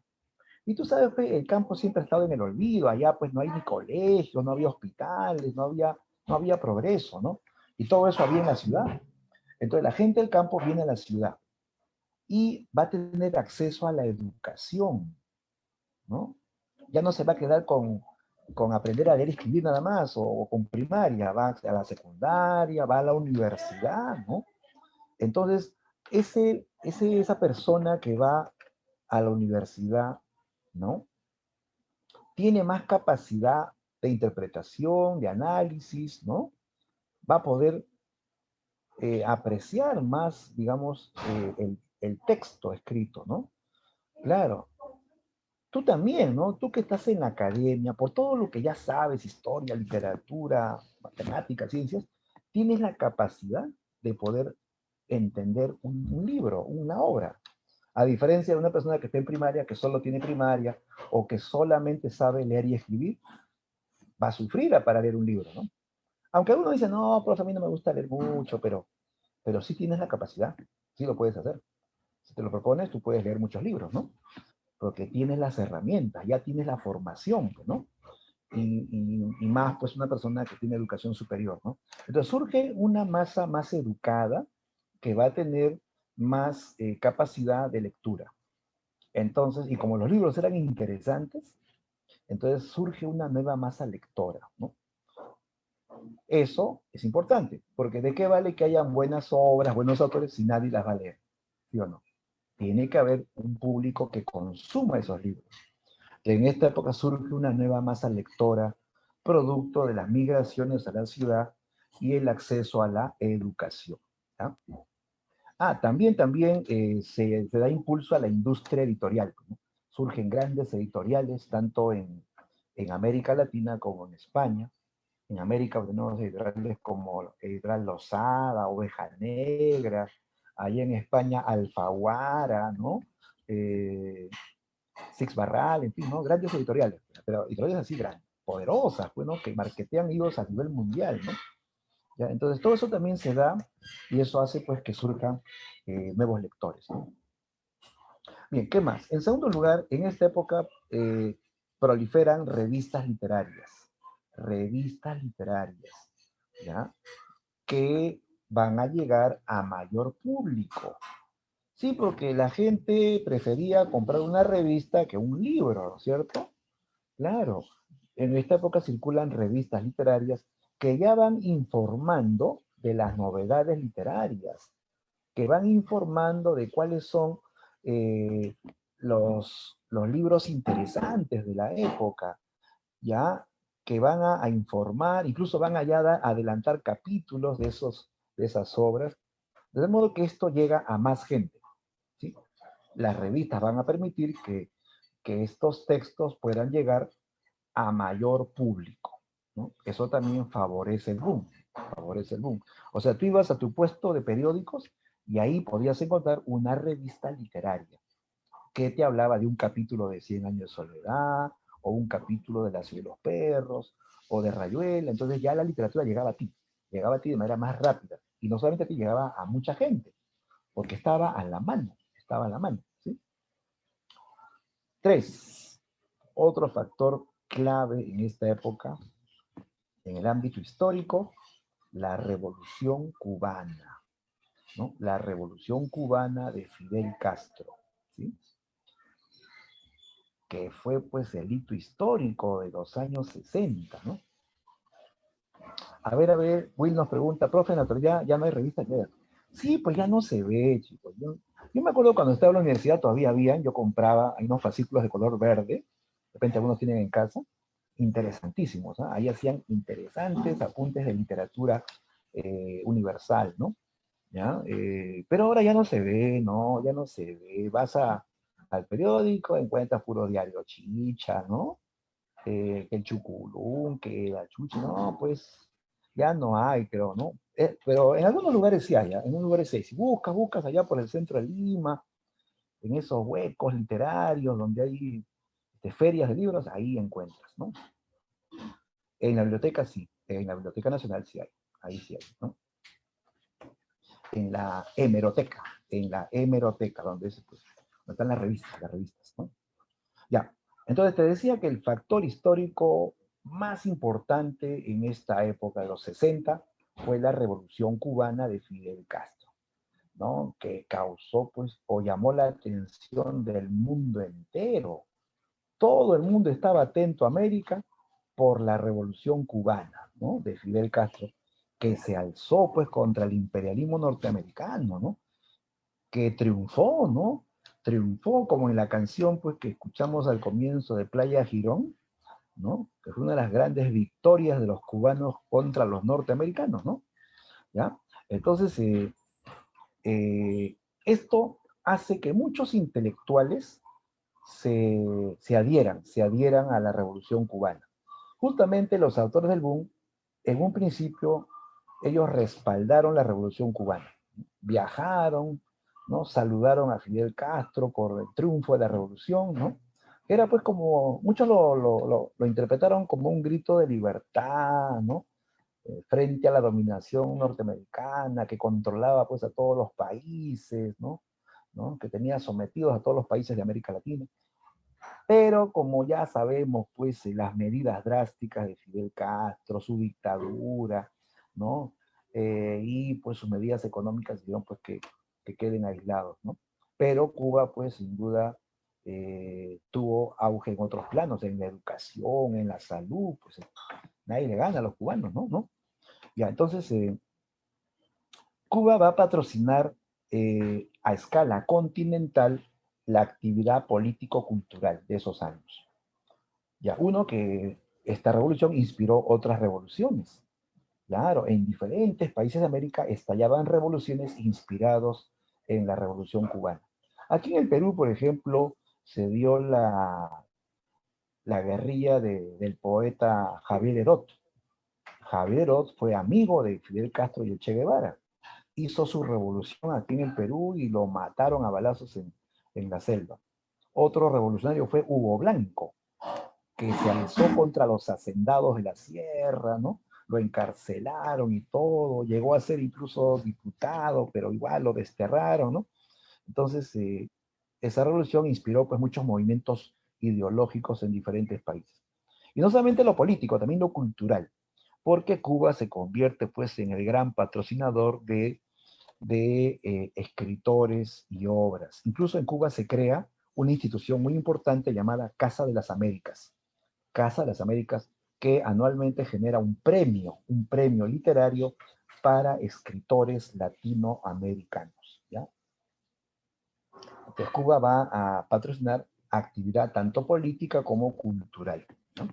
Y tú sabes que el campo siempre ha estado en el olvido, allá pues no hay ni colegios, no había hospitales, no había progreso, ¿no? Y todo eso había en la ciudad. Entonces la gente del campo viene a la ciudad y va a tener acceso a la educación, ¿no? Ya no se va a quedar con aprender a leer y escribir nada más, o con primaria, va a la secundaria, va a la universidad, ¿no? Entonces, esa persona que va a la universidad, ¿no? Tiene más capacidad de interpretación, de análisis, ¿no? Va a poder apreciar más, digamos, el texto escrito, ¿no? Claro, tú también, ¿no? Tú que estás en la academia, por todo lo que ya sabes, historia, literatura, matemáticas, ciencias, tienes la capacidad de poder entender un libro, una obra. A diferencia de una persona que está en primaria, que solo tiene primaria, o que solamente sabe leer y escribir, va a sufrir para leer un libro, ¿no? Aunque uno dice, no, profe, a mí no me gusta leer mucho, pero sí tienes la capacidad, sí lo puedes hacer. Si te lo propones, tú puedes leer muchos libros, ¿no? Porque tienes las herramientas, ya tienes la formación, ¿no? Y más, pues, una persona que tiene educación superior, ¿no? Entonces surge una masa más educada que va a tener más capacidad de lectura. Entonces, y como los libros eran interesantes, entonces surge una nueva masa lectora, ¿no? Eso es importante, porque ¿de qué vale que hayan buenas obras, buenos autores, si nadie las va a leer? ¿Sí o no? Tiene que haber un público que consuma esos libros. En esta época surge una nueva masa lectora, producto de las migraciones a la ciudad y el acceso a la educación, ¿ya? También se da impulso a la industria editorial, ¿no? Surgen grandes editoriales, tanto en América Latina como en España. En América tenemos editoriales como Editorial Losada, Oveja Negra, allá en España Alfaguara, ¿no? Six Barral, en fin, ¿no? Grandes editoriales, pero editoriales así grandes, poderosas, pues, ¿no? Que marketean libros a nivel mundial, ¿no? ¿Ya? Entonces todo eso también se da y eso hace pues que surjan nuevos lectores, ¿no? Bien, ¿qué más? En segundo lugar, en esta época proliferan revistas literarias, ¿ya? Que van a llegar a mayor público. Sí, porque la gente prefería comprar una revista que un libro, ¿no es cierto? Claro, en esta época circulan revistas literarias que ya van informando de las novedades literarias, que van informando de cuáles son eh, los libros interesantes de la época, ya que van a informar, incluso van allá a adelantar capítulos de esas obras, de modo que esto llega a más gente, ¿sí? Las revistas van a permitir que estos textos puedan llegar a mayor público, ¿no? Eso también favorece el boom, favorece el boom. O sea, tú ibas a tu puesto de periódicos y ahí podías encontrar una revista literaria que te hablaba de un capítulo de Cien años de soledad, o un capítulo de La ciudad de los perros, o de Rayuela. Entonces ya la literatura llegaba a ti de manera más rápida. Y no solamente te llegaba a mucha gente, porque estaba a la mano, estaba a la mano, ¿sí? 3. Otro factor clave en esta época, en el ámbito histórico, la Revolución Cubana, ¿no? La Revolución Cubana de Fidel Castro, ¿sí? Que fue pues el hito histórico de los años 60, ¿no? A ver, Will nos pregunta, profe, en la actualidad ya no hay revistas que leer. Sí, pues ya no se ve, chicos. Yo me acuerdo cuando estaba en la universidad todavía habían, yo compraba, hay unos fascículos de color verde, de repente algunos tienen en casa, interesantísimos, ¿no? Ahí hacían interesantes apuntes de literatura universal, ¿no? ¿Ya? Pero ahora ya no se ve, no, ya no se ve. Al periódico, encuentras puro diario chicha, ¿no? Que el chuculún, que la chucha, no, pues ya no hay, creo, ¿no? Pero en algunos lugares sí hay, ¿ya? En algunos lugares sí hay. Si buscas allá por el centro de Lima, en esos huecos literarios donde hay ferias de libros, ahí encuentras, ¿no? En la biblioteca sí, en la Biblioteca Nacional sí hay, ahí sí hay, ¿no? En la hemeroteca, pues, donde están las revistas, ¿no? Ya, entonces te decía que el factor histórico más importante en esta época de los 60 fue la Revolución Cubana de Fidel Castro, ¿no? Que causó, pues, o llamó la atención del mundo entero. Todo el mundo estaba atento a América por la Revolución Cubana, ¿no? De Fidel Castro, que se alzó, pues, contra el imperialismo norteamericano, ¿no? Que triunfó, ¿no? Triunfó como en la canción pues que escuchamos al comienzo de Playa Girón, ¿no? Que fue una de las grandes victorias de los cubanos contra los norteamericanos, ¿no? ¿Ya? Entonces, esto hace que muchos intelectuales se adhieran a la Revolución Cubana. Justamente los autores del boom, en un principio, ellos respaldaron la Revolución Cubana. Viajaron, ¿no? Saludaron a Fidel Castro por el triunfo de la revolución, ¿no? Era pues como, muchos lo interpretaron como un grito de libertad, ¿no? Frente a la dominación norteamericana que controlaba pues a todos los países, ¿no? ¿No? Que tenía sometidos a todos los países de América Latina. Pero como ya sabemos, pues las medidas drásticas de Fidel Castro, su dictadura, ¿no? Y pues sus medidas económicas hicieron pues que queden aislados, ¿no? Pero Cuba pues sin duda tuvo auge en otros planos, en la educación, en la salud, pues nadie le gana a los cubanos, ¿no? Ya, entonces Cuba va a patrocinar a escala continental la actividad político-cultural de esos años. Ya, uno, que esta revolución inspiró otras revoluciones. Claro, en diferentes países de América estallaban revoluciones inspirados en la Revolución Cubana. Aquí en el Perú, por ejemplo, se dio la guerrilla del poeta Javier Herot. Javier Herot fue amigo de Fidel Castro y el Che Guevara. Hizo su revolución aquí en el Perú y lo mataron a balazos en la selva. Otro revolucionario fue Hugo Blanco, que se alzó contra los hacendados de la sierra, ¿no? Lo encarcelaron y todo, llegó a ser incluso diputado, pero igual lo desterraron, ¿no? Entonces, esa revolución inspiró pues muchos movimientos ideológicos en diferentes países. Y no solamente lo político, también lo cultural, porque Cuba se convierte pues en el gran patrocinador de escritores y obras. Incluso en Cuba se crea una institución muy importante llamada Casa de las Américas. Casa de las Américas, que anualmente genera un premio literario para escritores latinoamericanos, ¿ya? Entonces Cuba va a patrocinar actividad tanto política como cultural, ¿no?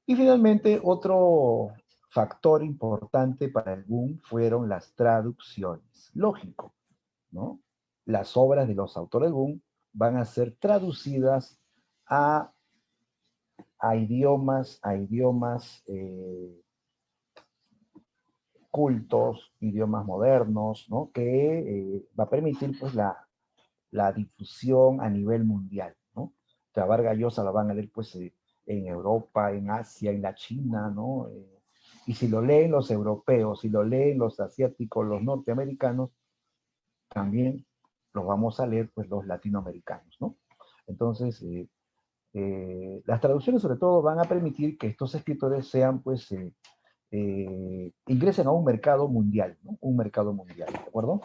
Y finalmente, otro factor importante para el boom fueron las traducciones. Lógico, ¿no? Las obras de los autores del boom van a ser traducidas a, a idiomas cultos, idiomas modernos, ¿no? Que va a permitir pues la difusión a nivel mundial, ¿no? O sea, Vargas Llosa la van a leer pues en Europa, en Asia, en la China, ¿no? Y si lo leen los europeos, si lo leen los asiáticos, los norteamericanos, también los vamos a leer pues los latinoamericanos, ¿no? Entonces, las traducciones sobre todo van a permitir que estos escritores sean pues ingresen a un mercado mundial, ¿no? Un mercado mundial, ¿de acuerdo?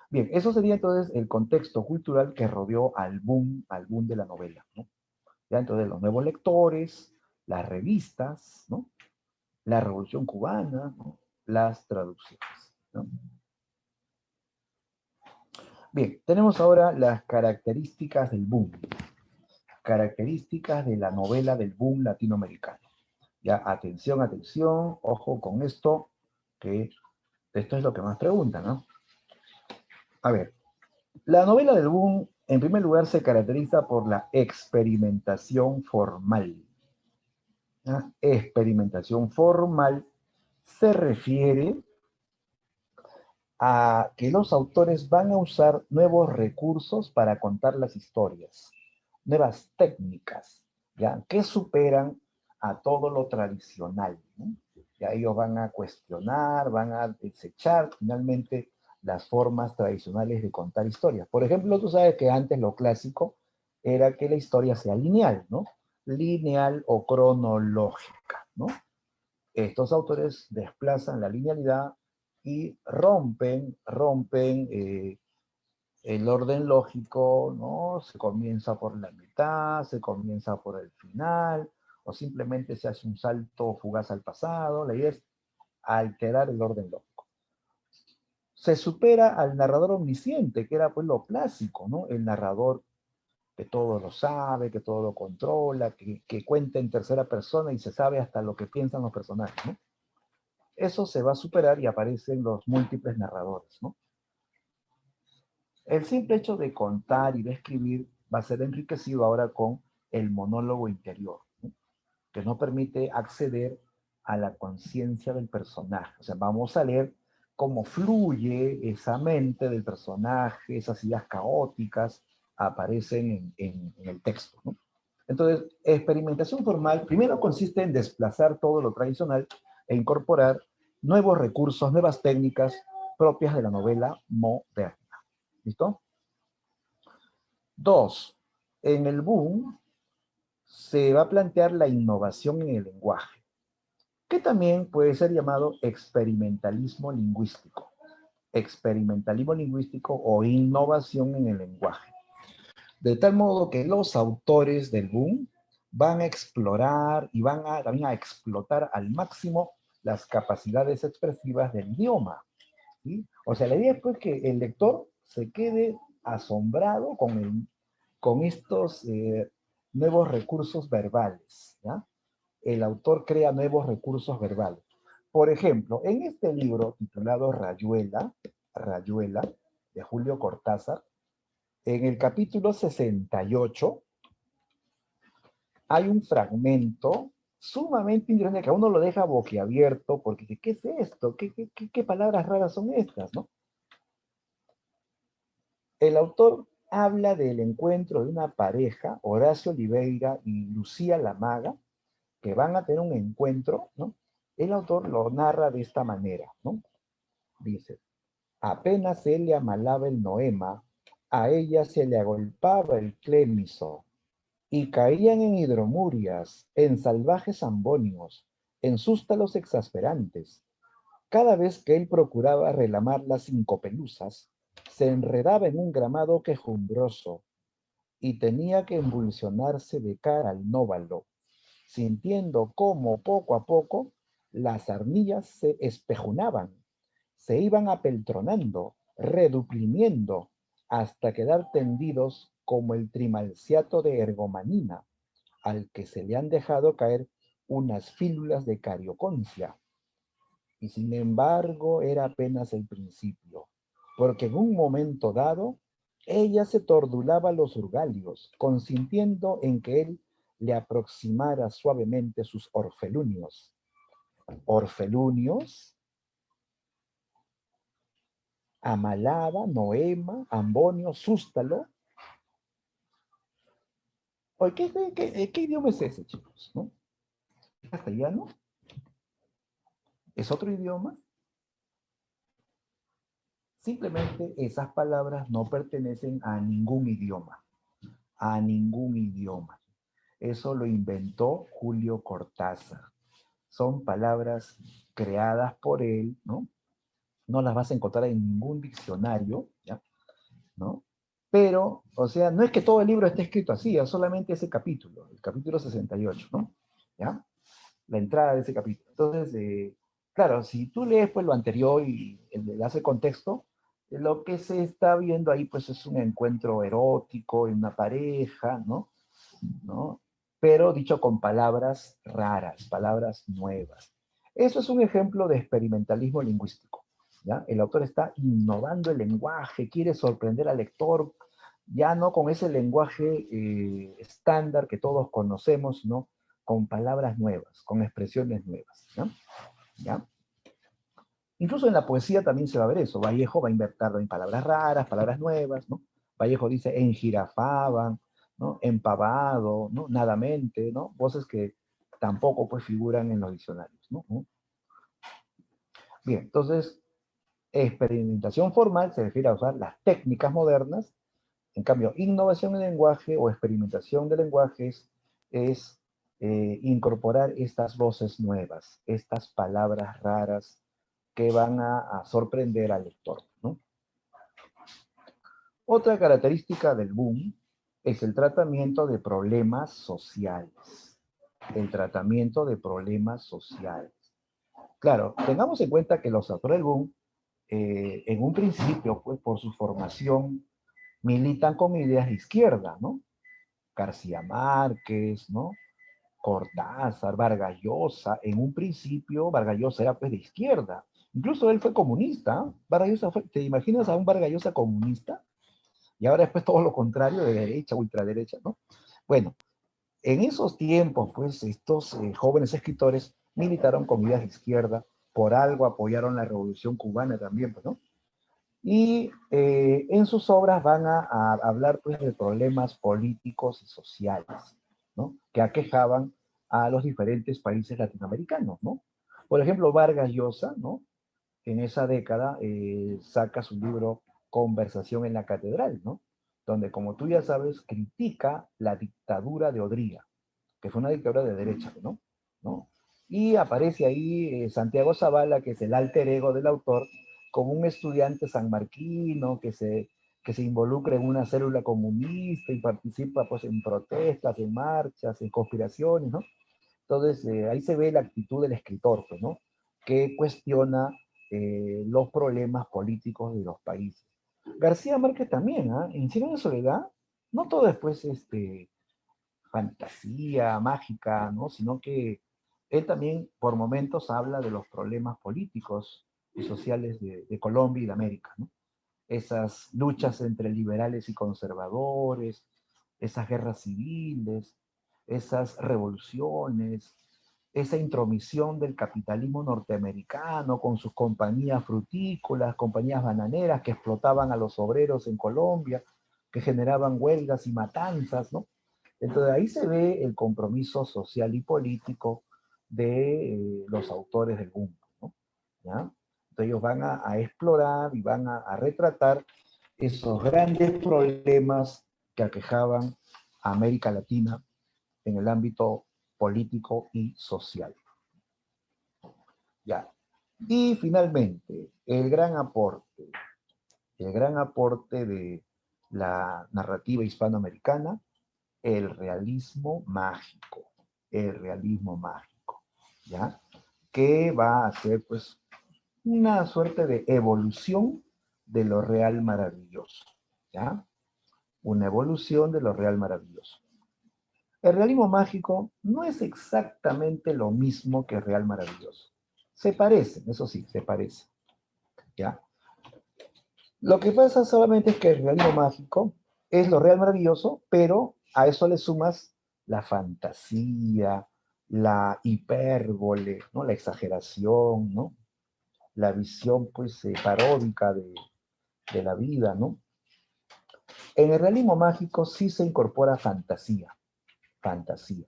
Bien, eso sería entonces el contexto cultural que rodeó al boom de la novela, ¿no? Ya entonces los nuevos lectores, las revistas, ¿no? La Revolución Cubana, ¿no? Las traducciones, ¿no? Bien, tenemos ahora las características del boom, características de la novela del boom latinoamericano. Ya, atención, atención, ojo con esto, que esto es lo que más preguntan, ¿no? A ver, la novela del boom, en primer lugar, se caracteriza por la experimentación formal. ¿Ya? Experimentación formal se refiere a que los autores van a usar nuevos recursos para contar las historias, nuevas técnicas, ¿ya? Que superan a todo lo tradicional, ¿no? Ya ellos van a cuestionar, van a desechar finalmente las formas tradicionales de contar historias. Por ejemplo, tú sabes que antes lo clásico era que la historia sea lineal, ¿no? Lineal o cronológica, ¿no? Estos autores desplazan la linealidad y rompen el orden lógico, ¿no? Se comienza por la mitad, se comienza por el final, o simplemente se hace un salto fugaz al pasado. La idea es alterar el orden lógico. Se supera al narrador omnisciente, que era pues lo clásico, ¿no? El narrador que todo lo sabe, que todo lo controla, que cuenta en tercera persona y se sabe hasta lo que piensan los personajes, ¿no? Eso se va a superar y aparecen los múltiples narradores, ¿no? El simple hecho de contar y de escribir va a ser enriquecido ahora con el monólogo interior, ¿no? Que nos permite acceder a la conciencia del personaje. O sea, vamos a leer cómo fluye esa mente del personaje, esas ideas caóticas aparecen en el texto, ¿no? Entonces, experimentación formal primero consiste en desplazar todo lo tradicional e incorporar nuevos recursos, nuevas técnicas propias de la novela moderna. ¿Listo? Dos, en el boom se va a plantear la innovación en el lenguaje, que también puede ser llamado experimentalismo lingüístico. Experimentalismo lingüístico o innovación en el lenguaje. De tal modo que los autores del boom van a explorar y van a también a explotar al máximo las capacidades expresivas del idioma, ¿sí? O sea, la idea es pues que el lector se quede asombrado con estos nuevos recursos verbales, ¿ya? El autor crea nuevos recursos verbales. Por ejemplo, en este libro titulado Rayuela, de Julio Cortázar, en el capítulo 68, hay un fragmento sumamente interesante que a uno lo deja boquiabierto porque dice, ¿qué es esto? ¿Qué palabras raras son estas? ¿No? El autor habla del encuentro de una pareja, Horacio Oliveira y Lucía Lamaga, que van a tener un encuentro, ¿no? El autor lo narra de esta manera, ¿no? Dice, apenas él le amalaba el noema, a ella se le agolpaba el clémiso, y caían en hidromurias, en salvajes ambonios, en sústalos exasperantes. Cada vez que él procuraba relamar las cincopelusas, se enredaba en un gramado quejumbroso y tenía que embulsionarse de cara al nóvalo, sintiendo cómo poco a poco las arnillas se espejunaban, se iban apeltronando, reduprimiendo, hasta quedar tendidos como el trimalciato de ergomanina, al que se le han dejado caer unas fílulas de carioconcia. Y sin embargo era apenas el principio, porque en un momento dado ella se tordulaba los urgalios, consintiendo en que él le aproximara suavemente sus orfelunios. Orfelunios, amalaba, noema, ambonio, sústalo. Oye, ¿qué idioma es ese, chicos? ¿No? ¿Es castellano? ¿Es otro idioma? Simplemente esas palabras no pertenecen a ningún idioma. A ningún idioma. Eso lo inventó Julio Cortázar. Son palabras creadas por él, ¿no? No las vas a encontrar en ningún diccionario, ¿ya? ¿No? Pero, o sea, no es que todo el libro esté escrito así, es solamente ese capítulo, el capítulo 68, ¿no? ¿Ya? La entrada de ese capítulo. Entonces, claro, si tú lees pues lo anterior y le das el contexto, lo que se está viendo ahí pues es un encuentro erótico en una pareja, ¿no? ¿No? Pero dicho con palabras raras, palabras nuevas. Eso es un ejemplo de experimentalismo lingüístico, ¿ya? El autor está innovando el lenguaje, quiere sorprender al lector, ya no con ese lenguaje estándar que todos conocemos, sino con palabras nuevas, con expresiones nuevas, ¿no? ¿Ya? Incluso en la poesía también se va a ver eso. Vallejo va a inventar en palabras raras, palabras nuevas, ¿no? Vallejo dice enjirafaban, ¿no? Empavado, ¿no? Nadamente, ¿no? Voces que tampoco pues figuran en los diccionarios, ¿no? Bien, entonces, experimentación formal se refiere a usar las técnicas modernas. En cambio, innovación en lenguaje o experimentación de lenguajes es incorporar estas voces nuevas, estas palabras raras que van a sorprender al lector, ¿no? Otra característica del boom es el tratamiento de problemas sociales. El tratamiento de problemas sociales. Claro, tengamos en cuenta que los autores del boom, en un principio, pues por su formación, militan con ideas de izquierda, ¿no? García Márquez, ¿no? Cortázar, Vargas Llosa. En un principio, Vargas Llosa era pues de izquierda. Incluso él fue comunista. Vargas Llosa fue, ¿te imaginas a un Vargas Llosa comunista? Y ahora después todo lo contrario, de derecha, ultraderecha, ¿no? Bueno, en esos tiempos, pues, estos jóvenes escritores militaron con ideas de izquierda, por algo apoyaron la Revolución Cubana también, pues, ¿no? Y en sus obras van a hablar, pues, de problemas políticos y sociales, ¿no? Que aquejaban a los diferentes países latinoamericanos, ¿no? Por ejemplo, Vargas Llosa, ¿no? En esa década saca su libro Conversación en la Catedral, ¿no? Donde, como tú ya sabes, critica la dictadura de Odría, que fue una dictadura de derecha, ¿no? ¿No? Y aparece ahí Santiago Zavala, que es el alter ego del autor, como un estudiante sanmarquino que se involucra en una célula comunista y participa pues en protestas, en marchas, en conspiraciones, ¿no? Entonces ahí se ve la actitud del escritor, pues, ¿no? Que cuestiona los problemas políticos de los países. García Márquez también, ¿ah? En Cien años de soledad, no todo es pues fantasía mágica, ¿no? Sino que Él también por momentos habla de los problemas políticos y sociales de Colombia y de América, ¿no? Esas luchas entre liberales y conservadores, esas guerras civiles, esas revoluciones, esa intromisión del capitalismo norteamericano con sus compañías frutícolas, compañías bananeras que explotaban a los obreros en Colombia, que generaban huelgas y matanzas, ¿no? Entonces ahí se ve el compromiso social y político de los autores del Bunker, ¿no? ¿Ya? Entonces ellos van a explorar y van a retratar esos grandes problemas que aquejaban a América Latina en el ámbito político y social. Ya. Y finalmente, el gran aporte de la narrativa hispanoamericana, el realismo mágico, ¿ya? Que va a ser, pues, una suerte de evolución de lo real maravilloso, ¿ya? Una evolución de lo real maravilloso. El realismo mágico no es exactamente lo mismo que el real maravilloso. Se parecen, eso sí, se parecen, ¿ya? Lo que pasa solamente es que el realismo mágico es lo real maravilloso, pero a eso le sumas la fantasía, la hipérbole, ¿no? La exageración, ¿no? La visión, pues, paródica de la vida, ¿no? En el realismo mágico sí se incorpora fantasía, fantasía.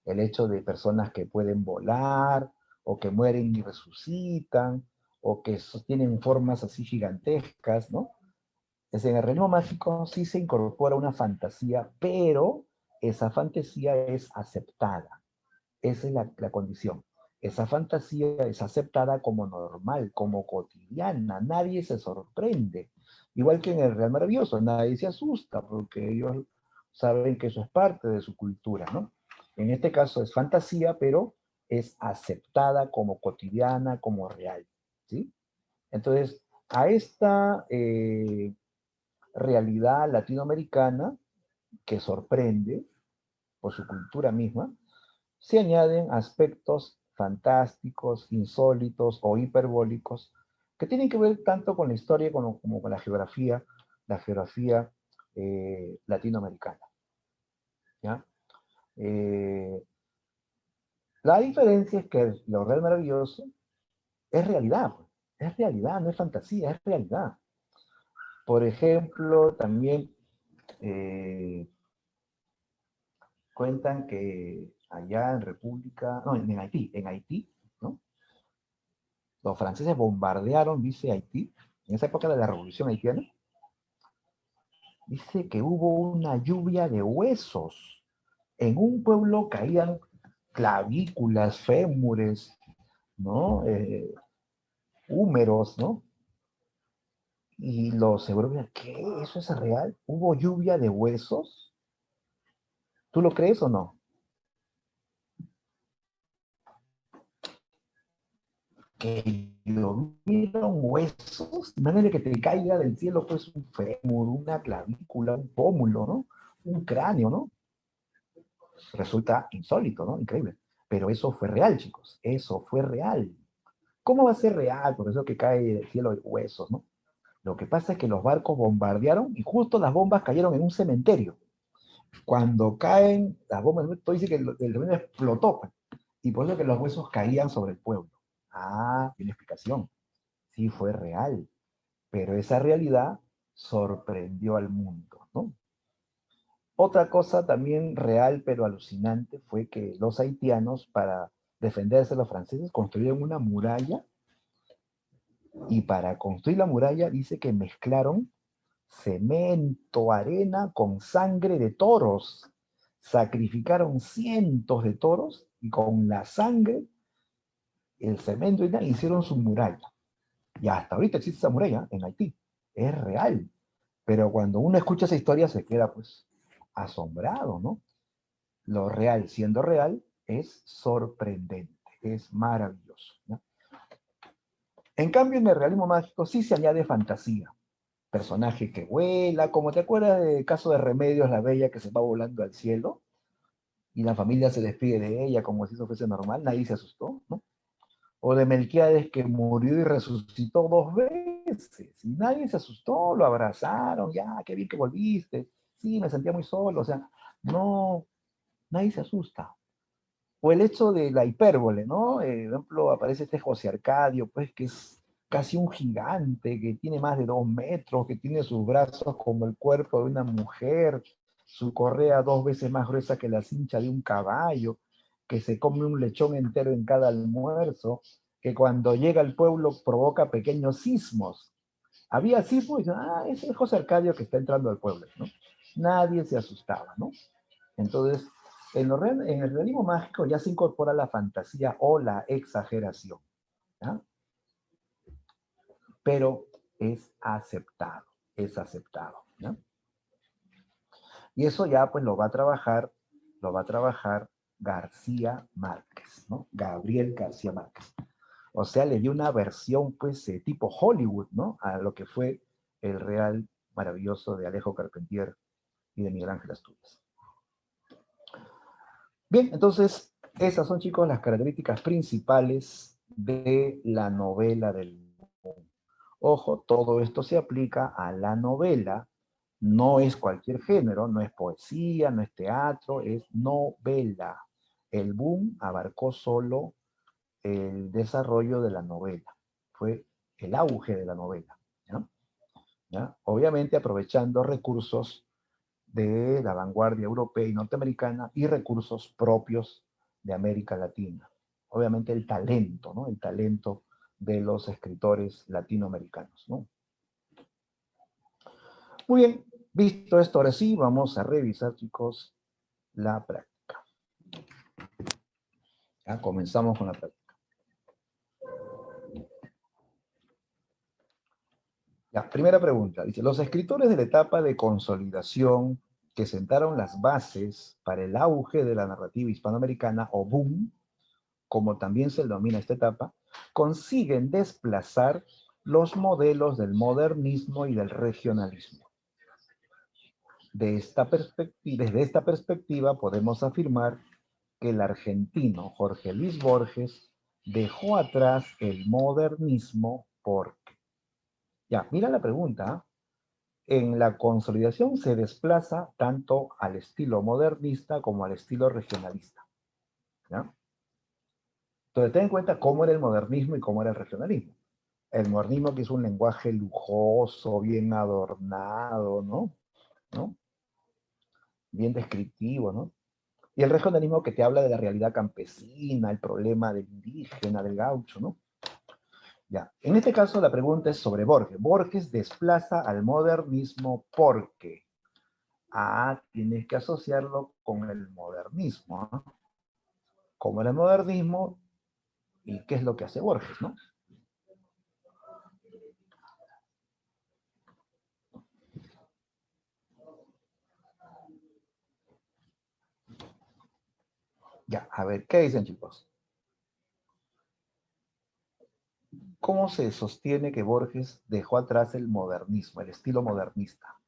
El hecho de personas que pueden volar, o que mueren y resucitan, o que tienen formas así gigantescas, ¿no? Es en el reino mágico sí se incorpora una fantasía, pero esa fantasía es aceptada. Esa es la condición. Esa fantasía es aceptada como normal, como cotidiana. Nadie se sorprende. Igual que en el Real Maravilloso, nadie se asusta porque ellos saben que eso es parte de su cultura, ¿no? En este caso es fantasía, pero es aceptada como cotidiana, como real, ¿sí? Entonces, a esta realidad latinoamericana que sorprende por su cultura misma, se añaden aspectos fantásticos, insólitos o hiperbólicos que tienen que ver tanto con la historia como con la geografía latinoamericana, ¿ya? Eh, la diferencia es que lo real maravilloso pues. Es realidad, no es fantasía, es realidad. Por ejemplo, también cuentan que allá en República, no, en Haití, ¿no? Los franceses bombardearon, dice Haití, en esa época de la Revolución Haitiana, dice que hubo una lluvia de huesos. En un pueblo caían clavículas, fémures, ¿no? Húmeros, ¿no? Y los europeos, ¿qué? ¿Eso es real? ¿Hubo lluvia de huesos? ¿Tú lo crees o no? Que llovieron huesos, imagínate que te caiga del cielo pues un fémur, una clavícula, un pómulo, ¿no? Un cráneo, ¿no? Resulta insólito, ¿no? Increíble. Pero eso fue real, chicos, eso fue real. ¿Cómo va a ser real? Por eso que cae del cielo de huesos, ¿no? Lo que pasa es que los barcos bombardearon y justo las bombas cayeron en un cementerio. Cuando caen las bombas, todo dice que el cementerio explotó, pues, y por eso que los huesos caían sobre el pueblo. Ah, tiene explicación. Sí fue real, pero esa realidad sorprendió al mundo, ¿no? Otra cosa también real pero alucinante fue que los haitianos, para defenderse de los franceses, construyeron una muralla y para construir la muralla dice que mezclaron cemento, arena con sangre de toros. Sacrificaron cientos de toros y con la sangre, el cemento y tal, hicieron su muralla. Y hasta ahorita existe esa muralla en Haití. Es real. Pero cuando uno escucha esa historia se queda pues asombrado, ¿no? Lo real, siendo real, es sorprendente, es maravilloso, ¿no? En cambio, en el realismo mágico sí se añade fantasía. Personaje que vuela, como te acuerdas del caso de Remedios la Bella que se va volando al cielo, y la familia se despide de ella como si eso fuese normal, nadie se asustó, ¿no? O de Melquíades que murió y resucitó 2 veces, y nadie se asustó, lo abrazaron, ya, qué bien que volviste, sí, me sentía muy solo, o sea, no, nadie se asusta. O el hecho de la hipérbole, ¿no? Por ejemplo, aparece este José Arcadio, pues que es casi un gigante, que tiene más de 2 metros, que tiene sus brazos como el cuerpo de una mujer, su correa 2 veces más gruesa que la cincha de un caballo, que se come un lechón entero en cada almuerzo, que cuando llega al pueblo provoca pequeños sismos. Había sismos y dicen, ese es José Arcadio que está entrando al pueblo, ¿no? Nadie se asustaba, ¿no? Entonces, en el realismo mágico ya se incorpora la fantasía o la exageración, ¿ya? Pero es aceptado, ¿ya? Y eso ya pues lo va a trabajar García Márquez, ¿no? Gabriel García Márquez. O sea, le dio una versión pues tipo Hollywood, ¿no? A lo que fue el real maravilloso de Alejo Carpentier y de Miguel Ángel Asturias. Bien, entonces, esas son, chicos, las características principales de la novela del boom. Ojo, todo esto se aplica a la novela, no es cualquier género, no es poesía, no es teatro, es novela. El boom abarcó solo el desarrollo de la novela, fue el auge de la novela, ¿ya? ¿Ya? Obviamente aprovechando recursos de la vanguardia europea y norteamericana y recursos propios de América Latina. Obviamente el talento, ¿no? El talento de los escritores latinoamericanos, ¿no? Muy bien, visto esto, ahora sí, vamos a revisar, chicos, la práctica. Ya comenzamos con la práctica. La primera pregunta, dice, los escritores de la etapa de consolidación que sentaron las bases para el auge de la narrativa hispanoamericana, o boom, como también se denomina esta etapa, consiguen desplazar los modelos del modernismo y del regionalismo. Desde esta perspectiva podemos afirmar que el argentino Jorge Luis Borges dejó atrás el modernismo porque, ya, mira la pregunta, en la consolidación se desplaza tanto al estilo modernista como al estilo regionalista, ¿ya? Entonces, ten en cuenta cómo era el modernismo y cómo era el regionalismo. El modernismo, que es un lenguaje lujoso, bien adornado, ¿no? ¿No? Bien descriptivo, ¿no? Y el regionalismo, que te habla de la realidad campesina, el problema del indígena, del gaucho, ¿no? Ya, en este caso la pregunta es sobre Borges. Borges desplaza al modernismo porque tienes que asociarlo con el modernismo, ¿no? Como el modernismo, ¿y qué es lo que hace Borges, no? Ya, a ver, ¿qué dicen, chicos? ¿Cómo se sostiene que Borges dejó atrás el modernismo, el estilo modernista?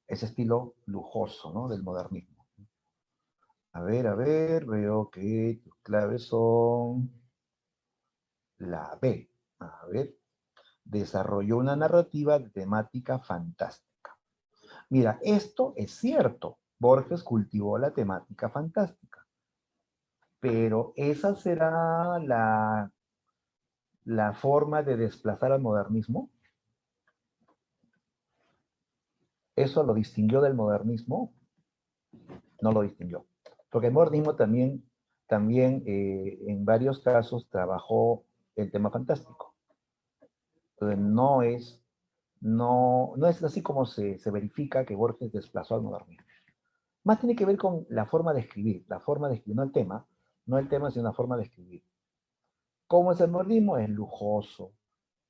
Ese estilo lujoso, ¿no? Del modernismo. A ver, veo que tus claves son la B. A ver, desarrolló una narrativa de temática fantástica. Mira, esto es cierto. Borges cultivó la temática fantástica. Pero esa será la forma de desplazar al modernismo. ¿Eso lo distinguió del modernismo? No lo distinguió. Porque el modernismo también en varios casos trabajó el tema fantástico. Entonces no es así como se verifica que Borges desplazó al modernismo. Más tiene que ver con la forma de escribir, no el tema, sino la forma de escribir. ¿Cómo es el modernismo? Es lujoso,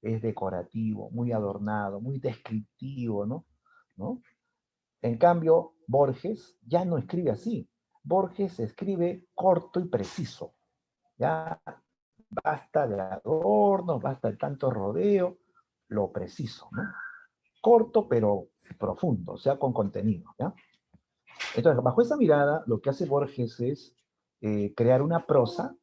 es decorativo, muy adornado, muy descriptivo, ¿no? En cambio, Borges ya no escribe así. Borges escribe corto y preciso. Ya basta de adornos, basta de tanto rodeo, lo preciso, ¿no? Corto pero profundo, o sea, con contenido, ¿ya? Entonces, bajo esa mirada, lo que hace Borges es crear una prosa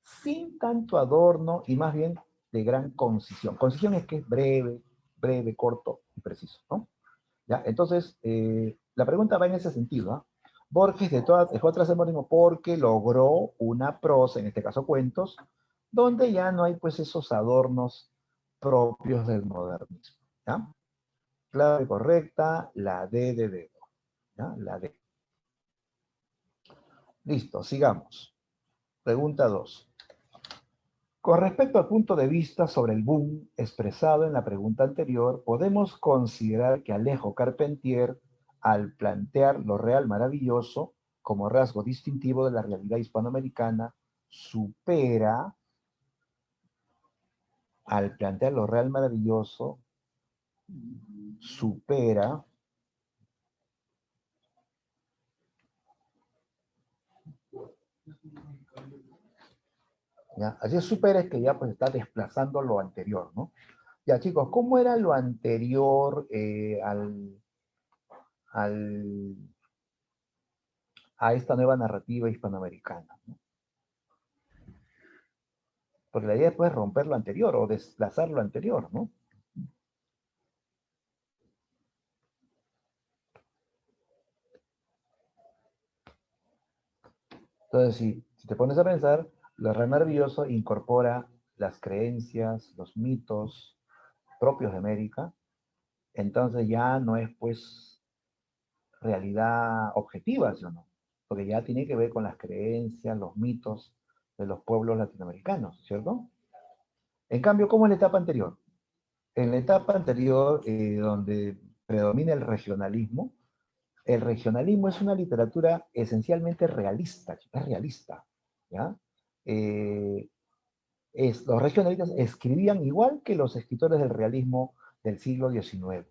sin tanto adorno y más bien de gran concisión. Concisión es que es breve, breve, corto y preciso, ¿no? ¿Ya? Entonces, la pregunta va en ese sentido, ¿ah? Borges dejó atrás el modernismo porque logró una prosa, en este caso cuentos, donde ya no hay pues esos adornos propios del modernismo, ¿ya? Clave correcta, la D de dedo, ¿ya? La D. Listo, sigamos. Pregunta 2. Con respecto al punto de vista sobre el boom expresado en la pregunta anterior, podemos considerar que Alejo Carpentier, al plantear lo real maravilloso como rasgo distintivo de la realidad hispanoamericana, al plantear lo real maravilloso, supera, ¿ya? Así es, supera es que ya pues está desplazando lo anterior, ¿no? Ya chicos, ¿cómo era lo anterior al a esta nueva narrativa hispanoamericana, ¿no? Porque la idea es romper lo anterior o desplazar lo anterior, ¿no? Entonces, si te pones a pensar, lo real maravilloso incorpora las creencias, los mitos propios de América, entonces ya no es pues realidad objetiva, ¿sí o no? Porque ya tiene que ver con las creencias, los mitos de los pueblos latinoamericanos, ¿cierto? En cambio, ¿cómo es la etapa anterior? En la etapa anterior, donde predomina el regionalismo es una literatura esencialmente realista, es realista, ¿ya? Eh, los regionalistas escribían igual que los escritores del realismo del siglo XIX,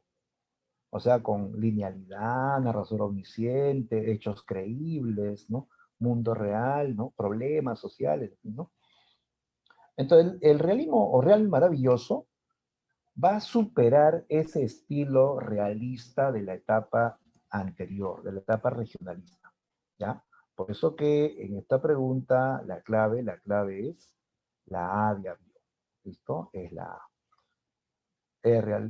o sea, con linealidad, narración omnisciente, hechos creíbles, ¿no? Mundo real, ¿no? Problemas sociales, ¿no? Entonces, el realismo o real maravilloso va a superar ese estilo realista de la etapa anterior, de la etapa regionalista, ¿ya? Por eso que en esta pregunta la clave es la A de avión, ¿listo? Es la A.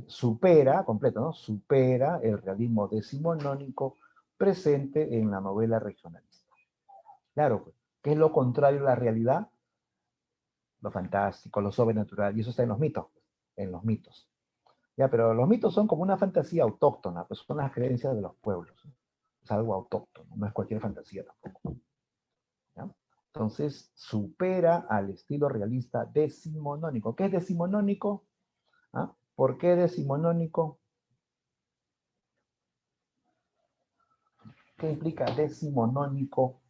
Supera, completo, ¿no? Supera el realismo decimonónico presente en la novela regionalista. Claro, pues, ¿qué es lo contrario a la realidad? Lo fantástico, lo sobrenatural, y eso está en los mitos, pues, en los mitos. Ya, pero los mitos son como una fantasía autóctona, pues son las creencias de los pueblos. ¿No? Es algo autóctono, no es cualquier fantasía tampoco. ¿Ya? Entonces, supera al estilo realista decimonónico. ¿Qué es decimonónico? ¿Ah? ¿Por qué decimonónico? ¿Qué implica decimonónico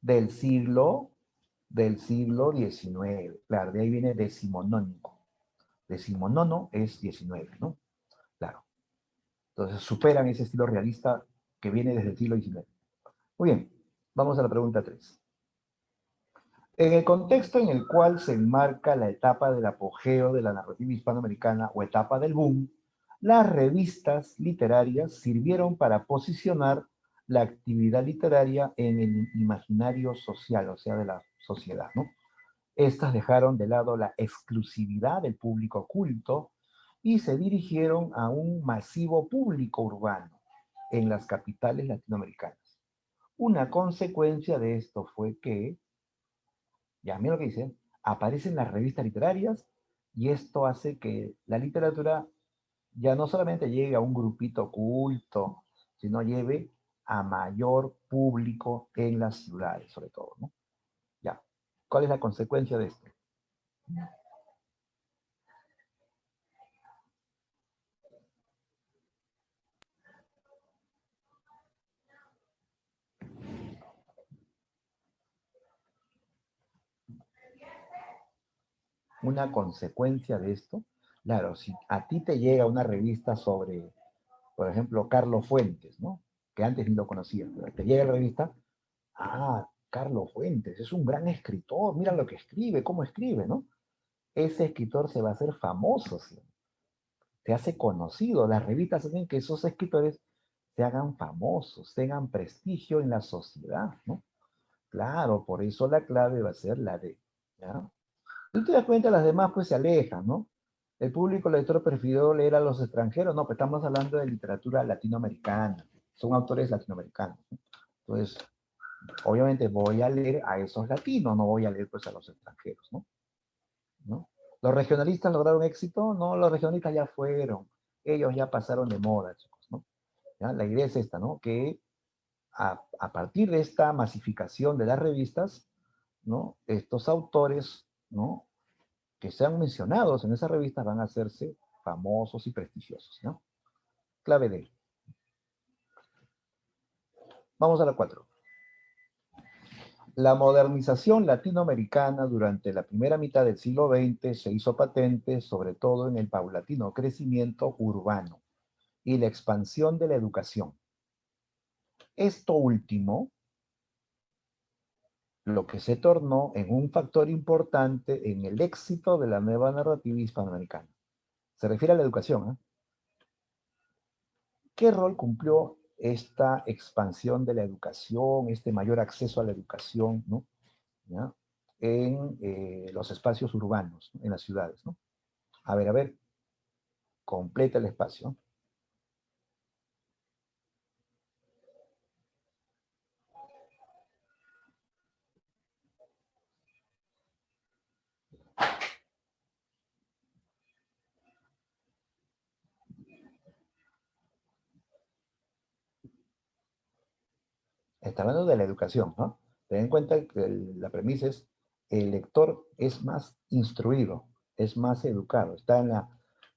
del siglo, del siglo XIX? Claro, de ahí viene decimonónico. Decimonono es 19, ¿no? Claro. Entonces superan ese estilo realista que viene desde el siglo XIX. Muy bien, vamos a la pregunta 3. En el contexto en el cual se enmarca la etapa del apogeo de la narrativa hispanoamericana o etapa del boom, las revistas literarias sirvieron para posicionar la actividad literaria en el imaginario social, o sea, de la sociedad, ¿no? Estas dejaron de lado la exclusividad del público culto y se dirigieron a un masivo público urbano en las capitales latinoamericanas. Una consecuencia de esto fue que, ya mira lo que dice, aparecen las revistas literarias y esto hace que la literatura ya no solamente llegue a un grupito culto, sino lleve a mayor público en las ciudades, sobre todo, ¿no? Ya. ¿Cuál es la consecuencia de esto? Una consecuencia de esto, claro, si a ti te llega una revista sobre, por ejemplo, Carlos Fuentes, ¿no? Que antes ni lo conocías, pero te llega la revista, Carlos Fuentes, es un gran escritor, mira lo que escribe, cómo escribe, ¿no? Ese escritor se va a hacer famoso, ¿sí? se hace conocido. Las revistas hacen que esos escritores se hagan famosos, tengan prestigio en la sociedad, ¿no? Claro, por eso la clave va a ser la D, ¿ya? Tú te das cuenta, las demás pues se alejan, ¿no? El público lector prefirió leer a los extranjeros, no, pues estamos hablando de literatura latinoamericana, son autores latinoamericanos, ¿no? Entonces, obviamente voy a leer a esos latinos, no voy a leer pues a los extranjeros, ¿no? ¿No? ¿Los regionalistas lograron éxito? No, los regionalistas ya fueron, ellos ya pasaron de moda, chicos, ¿no? ¿Ya? La idea es esta, ¿no? Que a partir de esta masificación de las revistas, ¿no? Estos autores, ¿no? Que sean mencionados en esas revistas van a hacerse famosos y prestigiosos, ¿no? Clave D. Vamos a la 4. La modernización latinoamericana durante la primera mitad del siglo XX se hizo patente sobre todo en el paulatino crecimiento urbano y la expansión de la educación. Esto último, lo que se tornó en un factor importante en el éxito de la nueva narrativa hispanoamericana. Se refiere a la educación, ¿eh? ¿Qué rol cumplió esta expansión de la educación, este mayor acceso a la educación, ¿no? ¿Ya? En los espacios urbanos, ¿no? En las ciudades, ¿no? A ver, completa el espacio. Está hablando de la educación, ¿no? Ten en cuenta que la premisa es, el lector es más instruido, es más educado, está en la,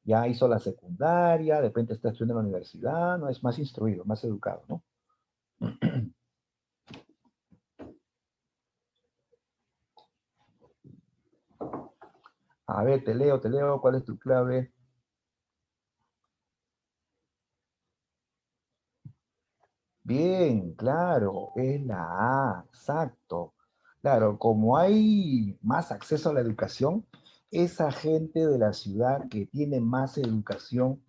ya hizo la secundaria, de repente está estudiando en la universidad, no, es más instruido, más educado, ¿no? A ver, te leo, ¿cuál es tu clave? Bien, claro, es la A, exacto. Claro, como hay más acceso a la educación, esa gente de la ciudad que tiene más educación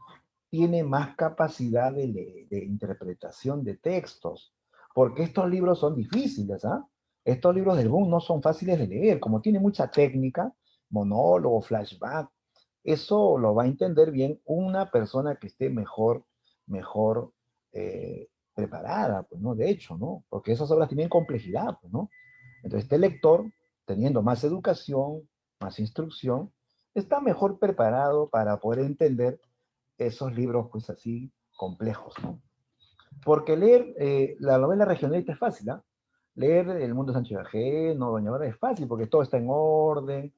tiene más capacidad de interpretación de textos, porque estos libros son difíciles, ¿ah? Estos libros del boom no son fáciles de leer, como tiene mucha técnica, monólogo, flashback, eso lo va a entender bien una persona que esté mejor eh, preparada, pues, ¿no? De hecho, ¿no? Porque esas obras tienen complejidad, pues, ¿no? Entonces, este lector, teniendo más educación, más instrucción, está mejor preparado para poder entender esos libros, pues, así complejos, ¿no? Porque leer la novela regionalista es fácil, ¿ah? Leer El mundo de Sánchez Ajeno, Doña Bárbara es fácil porque todo está en orden,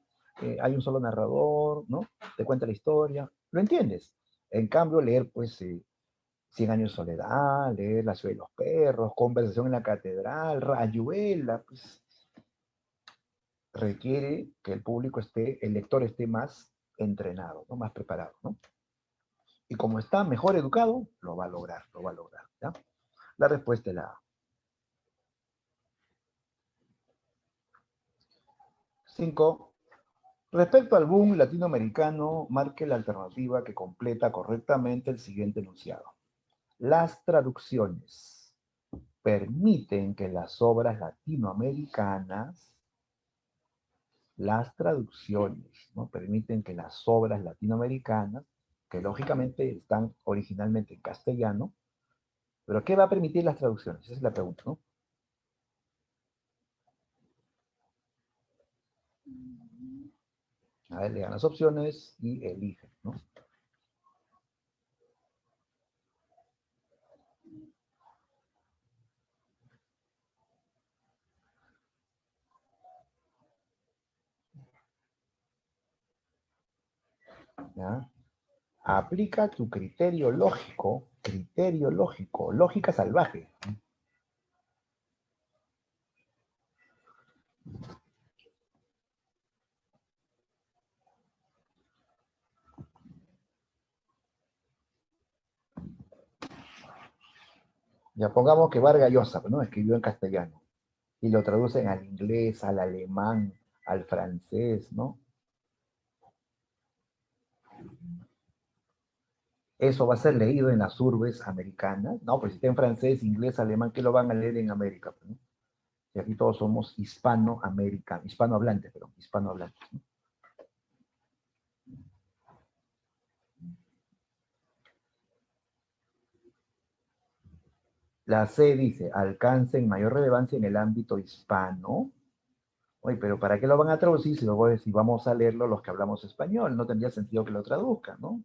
hay un solo narrador, ¿no? Te cuenta la historia, lo entiendes. En cambio, leer, pues, Cien años de soledad, leer La ciudad de los perros, Conversación en la catedral, Rayuela, pues, requiere que el público esté, el lector esté más entrenado, ¿no? Más preparado, ¿no? Y como está mejor educado, lo va a lograr, ¿ya? La respuesta es la A. 5. Respecto al boom latinoamericano, marque la alternativa que completa correctamente el siguiente enunciado. Las traducciones permiten que las obras latinoamericanas, ¿no? Permiten que las obras latinoamericanas, que lógicamente están originalmente en castellano, pero ¿qué va a permitir las traducciones? Esa es la pregunta, ¿no? A ver, lean las opciones y eligen, ¿no? ¿Ya? Aplica tu criterio lógico, lógica salvaje. Ya pongamos que Vargas Llosa, ¿no? Escribió en castellano y lo traducen al inglés, al alemán, al francés, ¿no? eso va a ser leído en las urbes americanas. No, pues si está en francés, inglés, alemán, ¿qué lo van a leer en América? Pues, ¿no? Y aquí todos somos hispanoamericanos, hispanohablantes, perdón, hispanohablantes, ¿no? La C dice, alcance en mayor relevancia en el ámbito hispano. Oye, pero ¿para qué lo van a traducir si, luego, si vamos a leerlo los que hablamos español? No tendría sentido que lo traduzcan, ¿no?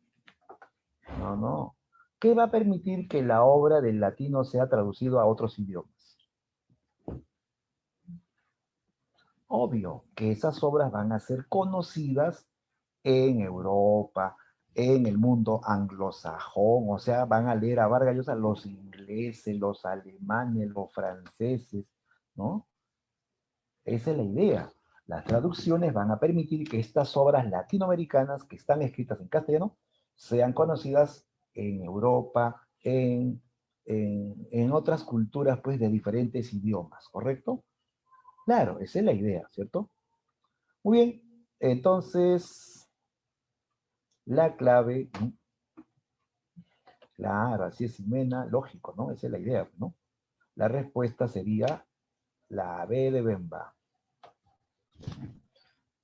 No, no. ¿Qué va a permitir que la obra del latino sea traducido a otros idiomas? Obvio que esas obras van a ser conocidas en Europa, en el mundo anglosajón, o sea, van a leer a Vargas Llosa los ingleses, los alemanes, los franceses, ¿no? Esa es la idea. Las traducciones van a permitir que estas obras latinoamericanas que están escritas en castellano sean conocidas en Europa, en otras culturas, pues, de diferentes idiomas, ¿correcto? Claro, esa es la idea, ¿cierto? Muy bien, entonces, la clave, ¿no? Claro, así es, Ximena, lógico, ¿no? Esa es la idea, ¿no? La respuesta sería la B de Bemba.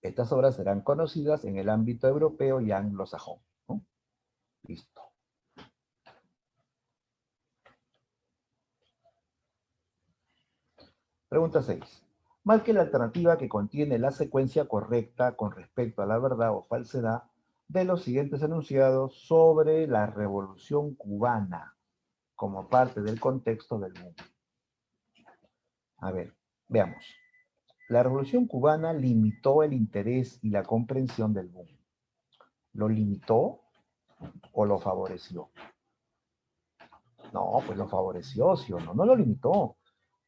Estas obras serán conocidas en el ámbito europeo y anglosajón, ¿no? Listo. Pregunta 6. Marque la alternativa que contiene la secuencia correcta con respecto a la verdad o falsedad de los siguientes enunciados sobre la Revolución Cubana como parte del contexto del mundo. A ver, veamos. La Revolución Cubana limitó el interés y la comprensión del mundo. ¿Lo limitó o lo favoreció? No, pues lo favoreció, ¿sí o no? No lo limitó.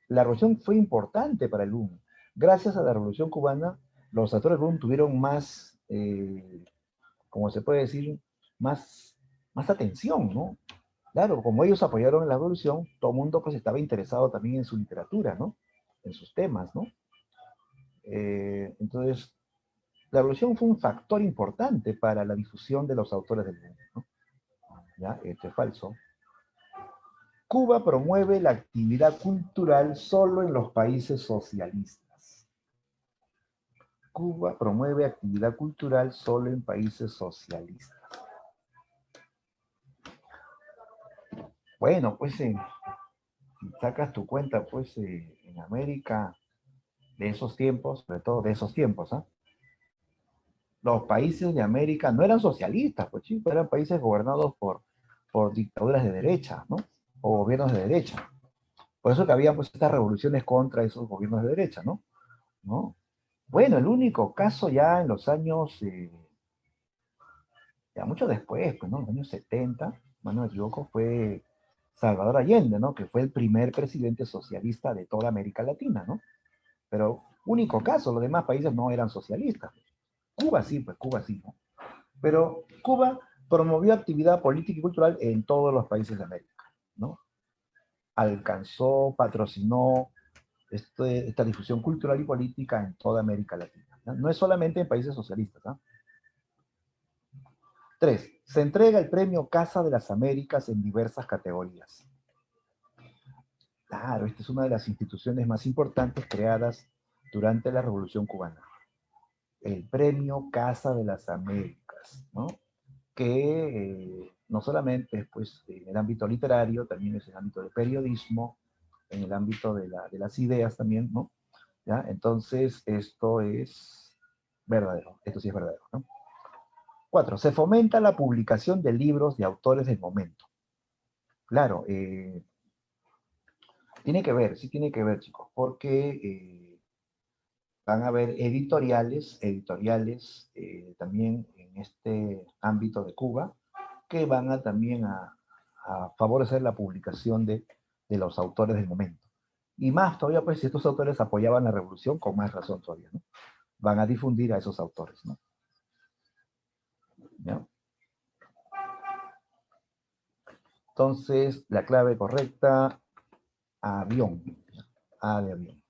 La revolución fue importante para el boom. Gracias a la Revolución Cubana, los actores del boom tuvieron más, como se puede decir, más atención, ¿no? Claro, como ellos apoyaron la revolución, todo el mundo pues estaba interesado también en su literatura, ¿no? En sus temas, ¿no? Entonces, la revolución fue un factor importante para la difusión de los autores del mundo, ¿no? ¿Ya? Esto es falso. Cuba promueve la actividad cultural solo en los países socialistas. Cuba promueve actividad cultural solo en países socialistas. Bueno, pues si sacas tu cuenta, pues en América de esos tiempos, sobre todo de esos tiempos, ¿ah? Los países de América no eran socialistas, pues chicos, eran países gobernados por dictaduras de derecha, ¿no? O gobiernos de derecha. Por eso que había pues estas revoluciones contra esos gobiernos de derecha, ¿no? ¿No? Bueno, el único caso ya en los años, ya mucho después, pues, ¿no? En los años 70, si no me equivoco, fue Salvador Allende, ¿no? Que fue el primer presidente socialista de toda América Latina, ¿no? Pero único caso, los demás países no eran socialistas. Cuba sí, pues Cuba sí, ¿no? Pero Cuba promovió actividad política y cultural en todos los países de América, ¿no? Alcanzó, patrocinó esta difusión cultural y política en toda América Latina, ¿no? No es solamente en países socialistas, ¿no? 3. Se entrega el premio Casa de las Américas en diversas categorías. Claro, esta es una de las instituciones más importantes creadas durante la Revolución Cubana. El premio Casa de las Américas, ¿no? Que no solamente es pues, en el ámbito literario, también es en el ámbito del periodismo, en el ámbito de las ideas también, ¿no? ¿Ya? Entonces, esto es verdadero, esto sí es verdadero, ¿no? 4. Se fomenta la publicación de libros de autores del momento. Claro, tiene que ver, sí tiene que ver, chicos, porque van a haber editoriales también en este ámbito de Cuba, que van a también a favorecer la publicación de los autores del momento. Y más todavía, pues, si estos autores apoyaban la revolución, con más razón todavía, ¿no? Van a difundir a esos autores, ¿no? ¿Ya? Entonces, la clave correcta, avión. A de avión.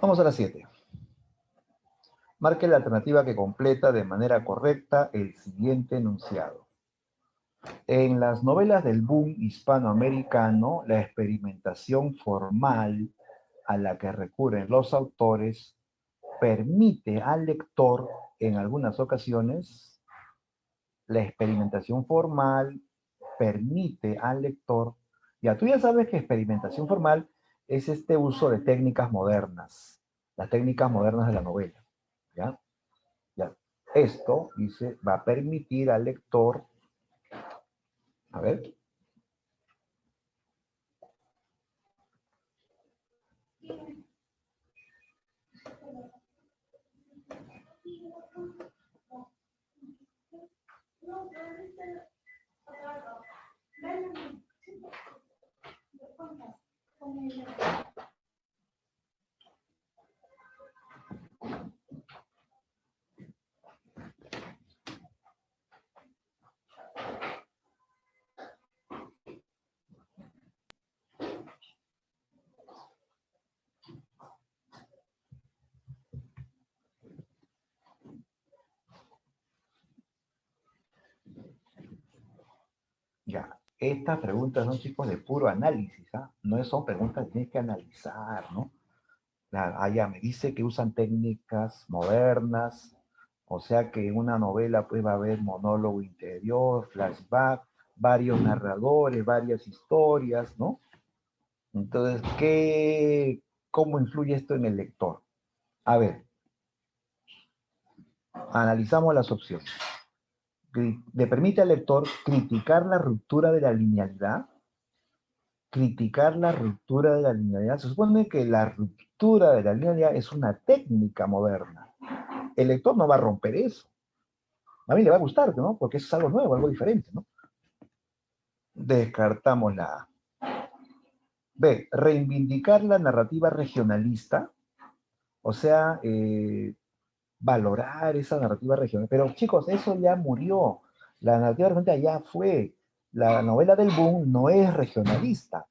Vamos a la 7. Marque la alternativa que completa de manera correcta el siguiente enunciado. En las novelas del boom hispanoamericano, la experimentación formal a la que recurren los autores permite al lector, en algunas ocasiones, la experimentación formal permite al lector, ya tú ya sabes que experimentación formal es este uso de técnicas modernas, las técnicas modernas de la novela, ¿ya? Ya. Esto, dice, va a permitir al lector, a ver, ya. Estas preguntas son chicos de puro análisis, ¿ah? No son preguntas que tienes que analizar, ¿no? Ya me dice que usan técnicas modernas, o sea que en una novela pues va a haber monólogo interior, flashback, varios narradores, varias historias, ¿no? Entonces, ¿cómo influye esto en el lector? A ver, analizamos las opciones. Le permite al lector criticar la ruptura de la linealidad. Criticar la ruptura de la linealidad. Se supone que la ruptura de la linealidad es una técnica moderna. El lector no va a romper eso. A mí le va a gustar, ¿no? Porque eso es algo nuevo, algo diferente, ¿no? Descartamos la A. B, reivindicar la narrativa regionalista, o sea, valorar esa narrativa regional. Pero chicos, eso ya murió. La narrativa regionalista ya fue. La novela del boom no es regionalista,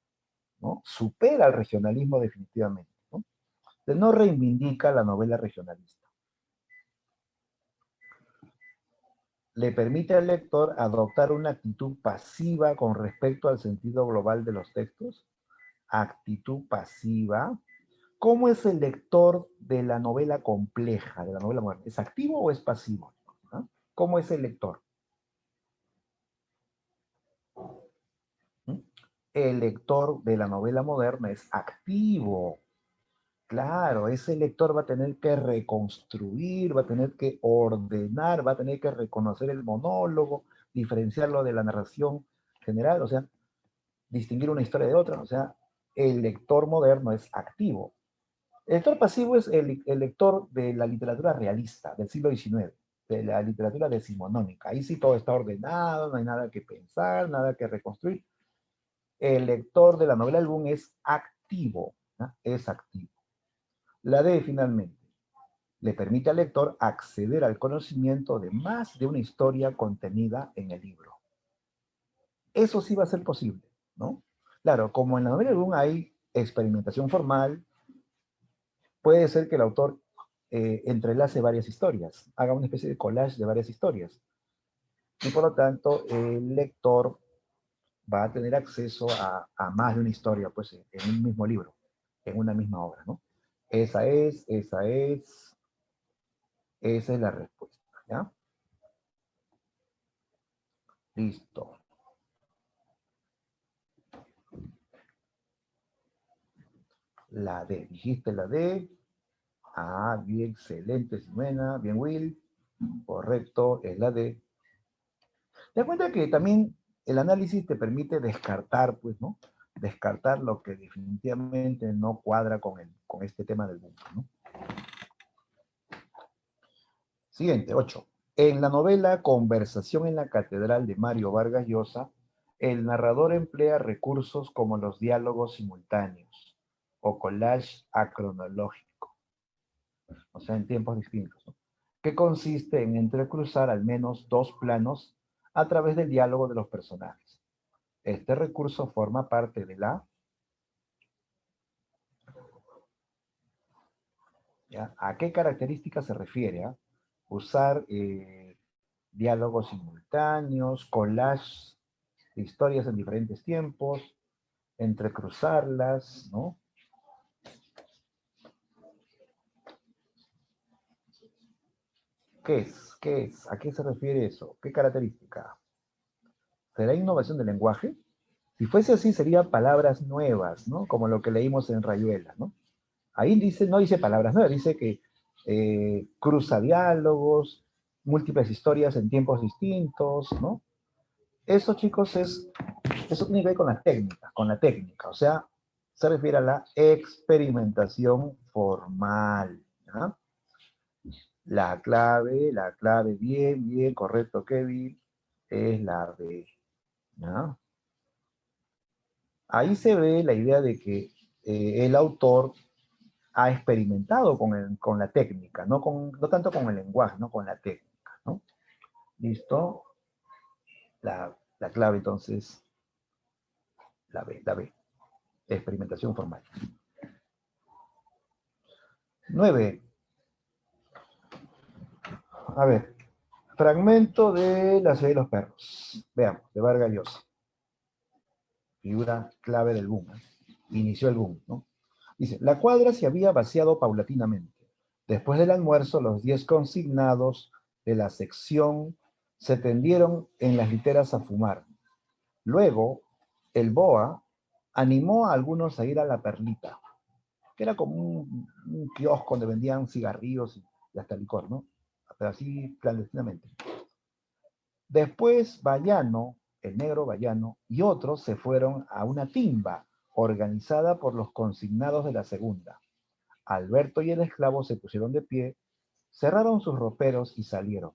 ¿no? Supera al regionalismo definitivamente, ¿no? Entonces, no reivindica la novela regionalista. Le permite al lector adoptar una actitud pasiva con respecto al sentido global de los textos. Actitud pasiva. ¿Cómo es el lector de la novela compleja, de la novela moderna? ¿Es activo o es pasivo? ¿Ah? ¿Cómo es el lector? ¿Mm? El lector de la novela moderna es activo. Claro, ese lector va a tener que reconstruir, va a tener que ordenar, va a tener que reconocer el monólogo, diferenciarlo de la narración general, o sea, distinguir una historia de otra. O sea, el lector moderno es activo. El lector pasivo es el lector de la literatura realista del siglo XIX, de la literatura decimonónica. Ahí sí todo está ordenado, no hay nada que pensar, nada que reconstruir. El lector de la novela del boom es activo, ¿no? Es activo. La D, finalmente, le permite al lector acceder al conocimiento de más de una historia contenida en el libro. Eso sí va a ser posible, ¿no? Claro, como en la novela del boom hay experimentación formal, puede ser que el autor entrelace varias historias, haga una especie de collage de varias historias. Y por lo tanto, el lector va a tener acceso a más de una historia, pues, en un mismo libro, en una misma obra, ¿no? Esa es la respuesta, ¿ya? Listo. La D, dijiste la D. Ah, bien, excelente, Ximena, bien, Will. Correcto, es la D. Te das cuenta que también el análisis te permite descartar, pues, ¿no? Descartar lo que definitivamente no cuadra con este tema del mundo, ¿no? Siguiente, 8. En la novela Conversación en la Catedral de Mario Vargas Llosa, el narrador emplea recursos como los diálogos simultáneos o collage acronológico, o sea, en tiempos distintos, ¿no? Que consiste en entrecruzar al menos dos planos a través del diálogo de los personajes. Este recurso forma parte de la ¿Ya? ¿A qué característica se refiere? ¿Ah? Usar diálogos simultáneos, collage de historias en diferentes tiempos, entrecruzarlas, ¿no? ¿Qué es? ¿Qué es? ¿A qué se refiere eso? ¿Qué característica? ¿Será innovación del lenguaje? Si fuese así, serían palabras nuevas, ¿no? Como lo que leímos en Rayuela, ¿no? Ahí dice, no dice palabras nuevas, dice que cruza diálogos, múltiples historias en tiempos distintos, ¿no? Eso, chicos, eso tiene que ver con la técnica, o sea, se refiere a la experimentación formal, ¿ya? La clave, bien, bien, correcto, Kevin, es la B, ¿ya? Ahí se ve la idea de que el autor ha experimentado con la técnica, no tanto con el lenguaje, no con la técnica, ¿no? ¿Listo? La clave entonces, la B, experimentación formal. 9. A ver, fragmento de La ciudad de los perros. Veamos, de Vargas Llosa. Figura clave del boom. Inició el boom, ¿no? Dice, la cuadra se había vaciado paulatinamente. Después del almuerzo, los 10 consignados de la sección se tendieron en las literas a fumar. Luego, el BOA animó a algunos a ir a la Perlita, que era como un kiosco donde vendían cigarrillos y hasta licor, ¿no? Pero así clandestinamente. Después, Bayano, el negro Bayano, y otros se fueron a una timba organizada por los consignados de la segunda. Alberto y el esclavo se pusieron de pie, cerraron sus roperos y salieron.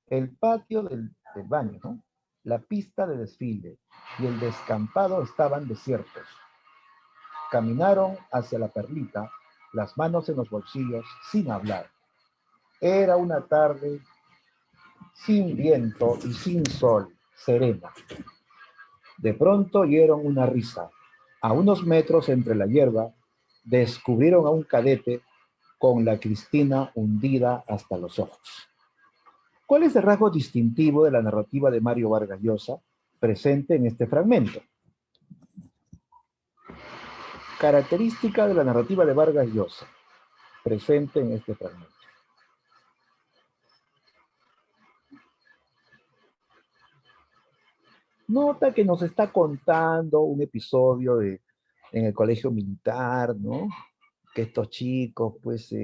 El patio del baño, ¿no? La pista de desfile y el descampado estaban desiertos. Caminaron hacia la Perlita, las manos en los bolsillos, sin hablar. Era una tarde sin viento y sin sol, serena. De pronto oyeron una risa. A unos metros entre la hierba, descubrieron a un cadete con la cristina hundida hasta los ojos. ¿Cuál es el rasgo distintivo de la narrativa de Mario Vargas Llosa presente en este fragmento? Característica de la narrativa de Vargas Llosa presente en este fragmento. Nota que nos está contando un episodio en el colegio militar, ¿no? Que estos chicos, pues,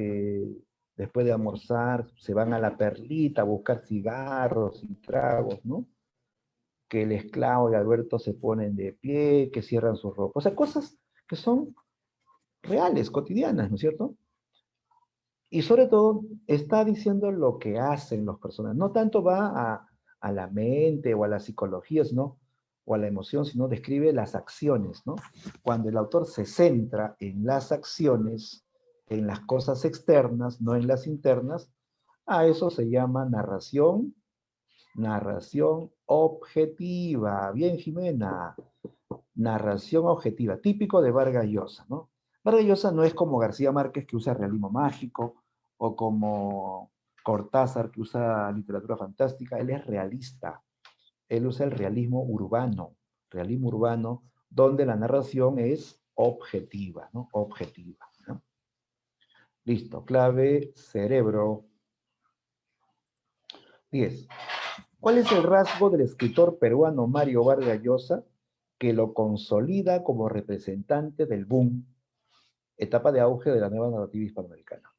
después de almorzar, se van a la Perlita a buscar cigarros y tragos, ¿no? Que el esclavo y Alberto se ponen de pie, que cierran sus ropas. O sea, cosas que son reales, cotidianas, ¿no es cierto? Y sobre todo está diciendo lo que hacen los personajes. No tanto va a la mente o a la psicología, sino, o a la emoción, sino describe las acciones, ¿no? Cuando el autor se centra en las acciones, en las cosas externas, no en las internas, a eso se llama narración objetiva. Bien, Jimena, narración objetiva, típico de Vargas Llosa, ¿no? Vargas Llosa no es como García Márquez que usa realismo mágico o como Cortázar que usa literatura fantástica, él es realista, él usa el realismo urbano, donde la narración es objetiva, ¿no? Objetiva, ¿no? Listo, clave, cerebro. 10. ¿Cuál es el rasgo del escritor peruano Mario Vargas Llosa que lo consolida como representante del boom, etapa de auge de la nueva narrativa hispanoamericana?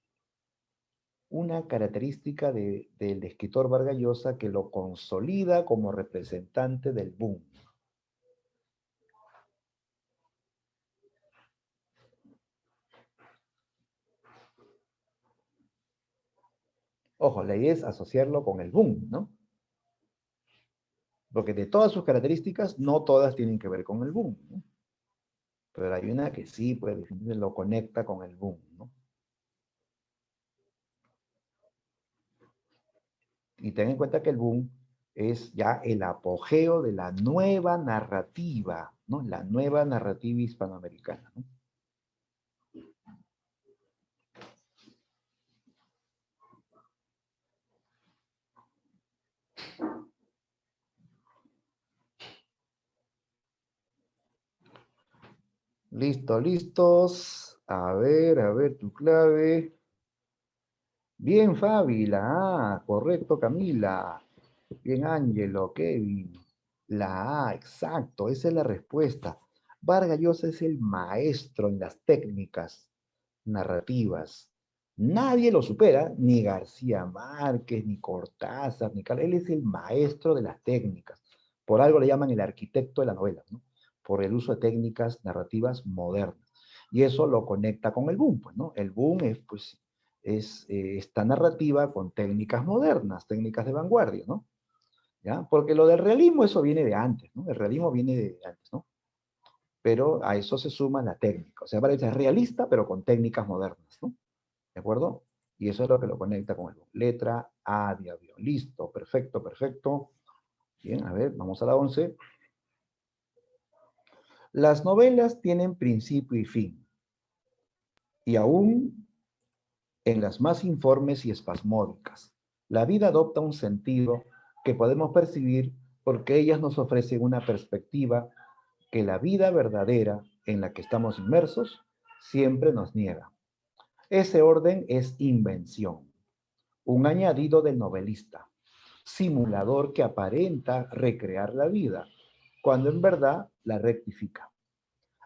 Una característica del escritor Vargas Llosa que lo consolida como representante del boom. Ojo, la idea es asociarlo con el boom, ¿no? Porque de todas sus características, no todas tienen que ver con el boom, ¿no? Pero hay una que sí, pues, lo conecta con el boom, ¿no? Y ten en cuenta que el boom es ya el apogeo de la nueva narrativa, ¿no? La nueva narrativa hispanoamericana, ¿no? Listo, listos. A ver tu clave. Bien, Fabi, la A, correcto, Camila. Bien, Ángelo, Kevin. La A, exacto, esa es la respuesta. Vargas Llosa es el maestro en las técnicas narrativas. Nadie lo supera, ni García Márquez, ni Cortázar, ni Él es el maestro de las técnicas. Por algo le llaman el arquitecto de la novela, ¿no? Por el uso de técnicas narrativas modernas. Y eso lo conecta con el boom, pues, ¿no? El boom es, pues, esta narrativa con técnicas modernas, técnicas de vanguardia, ¿no? ¿Ya? Porque lo del realismo, eso viene de antes, ¿no? El realismo viene de antes, ¿no? Pero a eso se suma la técnica. O sea, parece realista, pero con técnicas modernas, ¿no? ¿De acuerdo? Y eso es lo que lo conecta con el letra A de avión. Listo, perfecto, perfecto. Bien, a ver, vamos a la 11. Las novelas tienen principio y fin. Y aún en las más informes y espasmódicas, la vida adopta un sentido que podemos percibir porque ellas nos ofrecen una perspectiva que la vida verdadera en la que estamos inmersos siempre nos niega. Ese orden es invención, un añadido del novelista, simulador que aparenta recrear la vida, cuando en verdad la rectifica.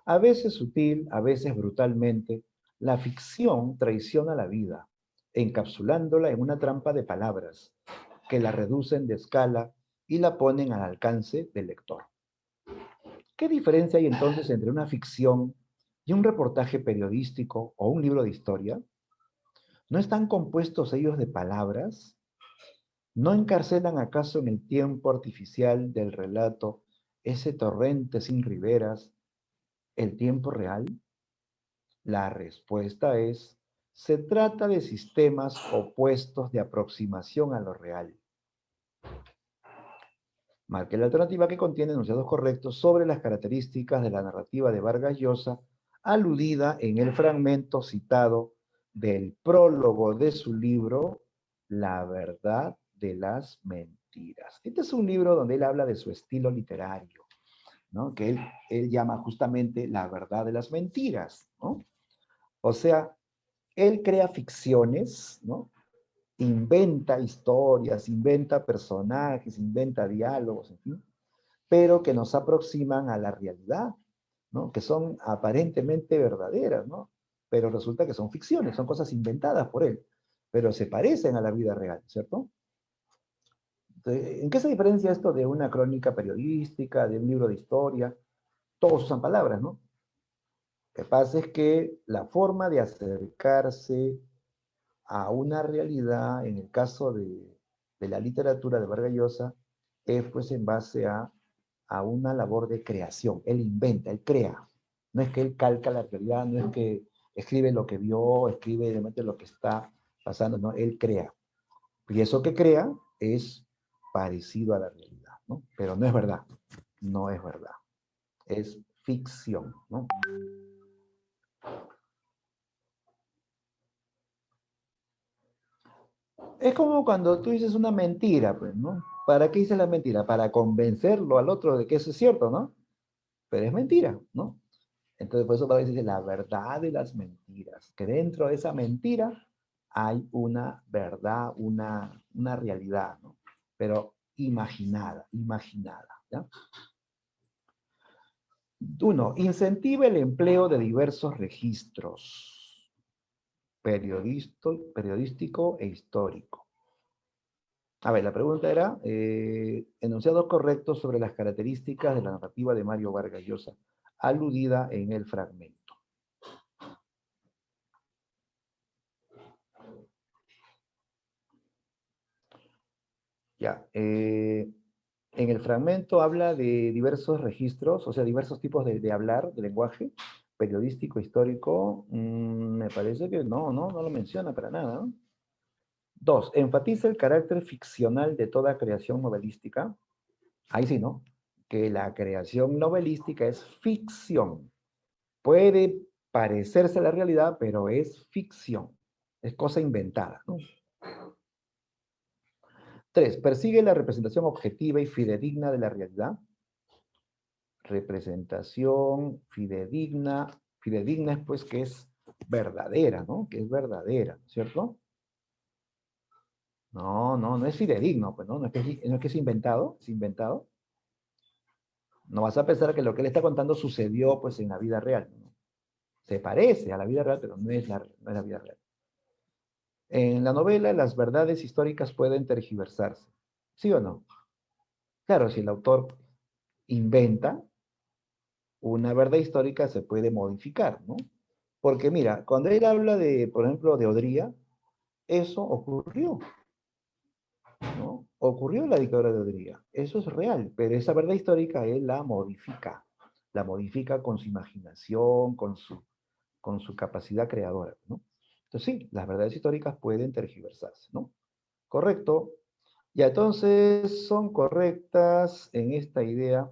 A veces sutil, a veces brutalmente, la ficción traiciona la vida, encapsulándola en una trampa de palabras que la reducen de escala y la ponen al alcance del lector. ¿Qué diferencia hay entonces entre una ficción y un reportaje periodístico o un libro de historia? ¿No están compuestos ellos de palabras? ¿No encarcelan acaso en el tiempo artificial del relato ese torrente sin riberas, el tiempo real? La respuesta es, se trata de sistemas opuestos de aproximación a lo real. Marque la alternativa que contiene enunciados correctos sobre las características de la narrativa de Vargas Llosa, aludida en el fragmento citado del prólogo de su libro, La verdad de las mentiras. Este es un libro donde él habla de su estilo literario, ¿no? Que él llama justamente La verdad de las mentiras, ¿no? O sea, él crea ficciones, ¿no? Inventa historias, inventa personajes, inventa diálogos, en fin, pero que nos aproximan a la realidad, ¿no? Que son aparentemente verdaderas, ¿no? Pero resulta que son ficciones, son cosas inventadas por él, pero se parecen a la vida real, ¿cierto? Entonces, ¿en qué se diferencia esto de una crónica periodística, de un libro de historia? Todos usan palabras, ¿no? Lo que pasa es que la forma de acercarse a una realidad, en el caso de la literatura de Vargas Llosa, es pues en base a una labor de creación. Él inventa, él crea. No es que él calca la realidad, no es que escribe lo que vio, escribe realmente lo que está pasando, no, él crea. Y eso que crea es parecido a la realidad, ¿no? Pero no es verdad, no es verdad. Es ficción, ¿no? Es como cuando tú dices una mentira, pues, ¿no? ¿Para qué dices la mentira? Para convencerlo al otro de que eso es cierto, ¿no? Pero es mentira, ¿no? Entonces, por eso a veces dice la verdad de las mentiras, que dentro de esa mentira hay una verdad, una realidad, ¿no? Pero imaginada, imaginada, ¿ya? Uno, incentiva el empleo de diversos registros, periodístico e histórico. A ver, la pregunta era, enunciados correctos sobre las características de la narrativa de Mario Vargas Llosa, aludida en el fragmento. Ya, en el fragmento habla de diversos registros, o sea, diversos tipos de hablar, de lenguaje, periodístico, histórico, me parece que no lo menciona para nada, ¿no? Dos, enfatiza el carácter ficcional de toda creación novelística. Ahí sí, ¿no? Que la creación novelística es ficción. Puede parecerse a la realidad, pero es ficción. Es cosa inventada, ¿no? Tres, persigue la representación objetiva y fidedigna de la realidad. representación fidedigna. Fidedigna es pues que es verdadera, ¿no? Que es verdadera, ¿cierto? No es fidedigno, pues, ¿no? No es que es inventado, es inventado. No vas a pensar que lo que él está contando sucedió, pues, en la vida real, ¿no? Se parece a la vida real, pero no es la vida real. En la novela, las verdades históricas pueden tergiversarse, ¿sí o no? Claro, si el autor inventa, una verdad histórica se puede modificar, ¿no? Porque mira, cuando él habla de, por ejemplo, de Odría, eso ocurrió, ¿no? Ocurrió en la dictadura de Odría, eso es real, pero esa verdad histórica él la modifica con su imaginación, con su capacidad creadora, ¿no? Entonces sí, las verdades históricas pueden tergiversarse, ¿no? Correcto. Ya, entonces son correctas en esta idea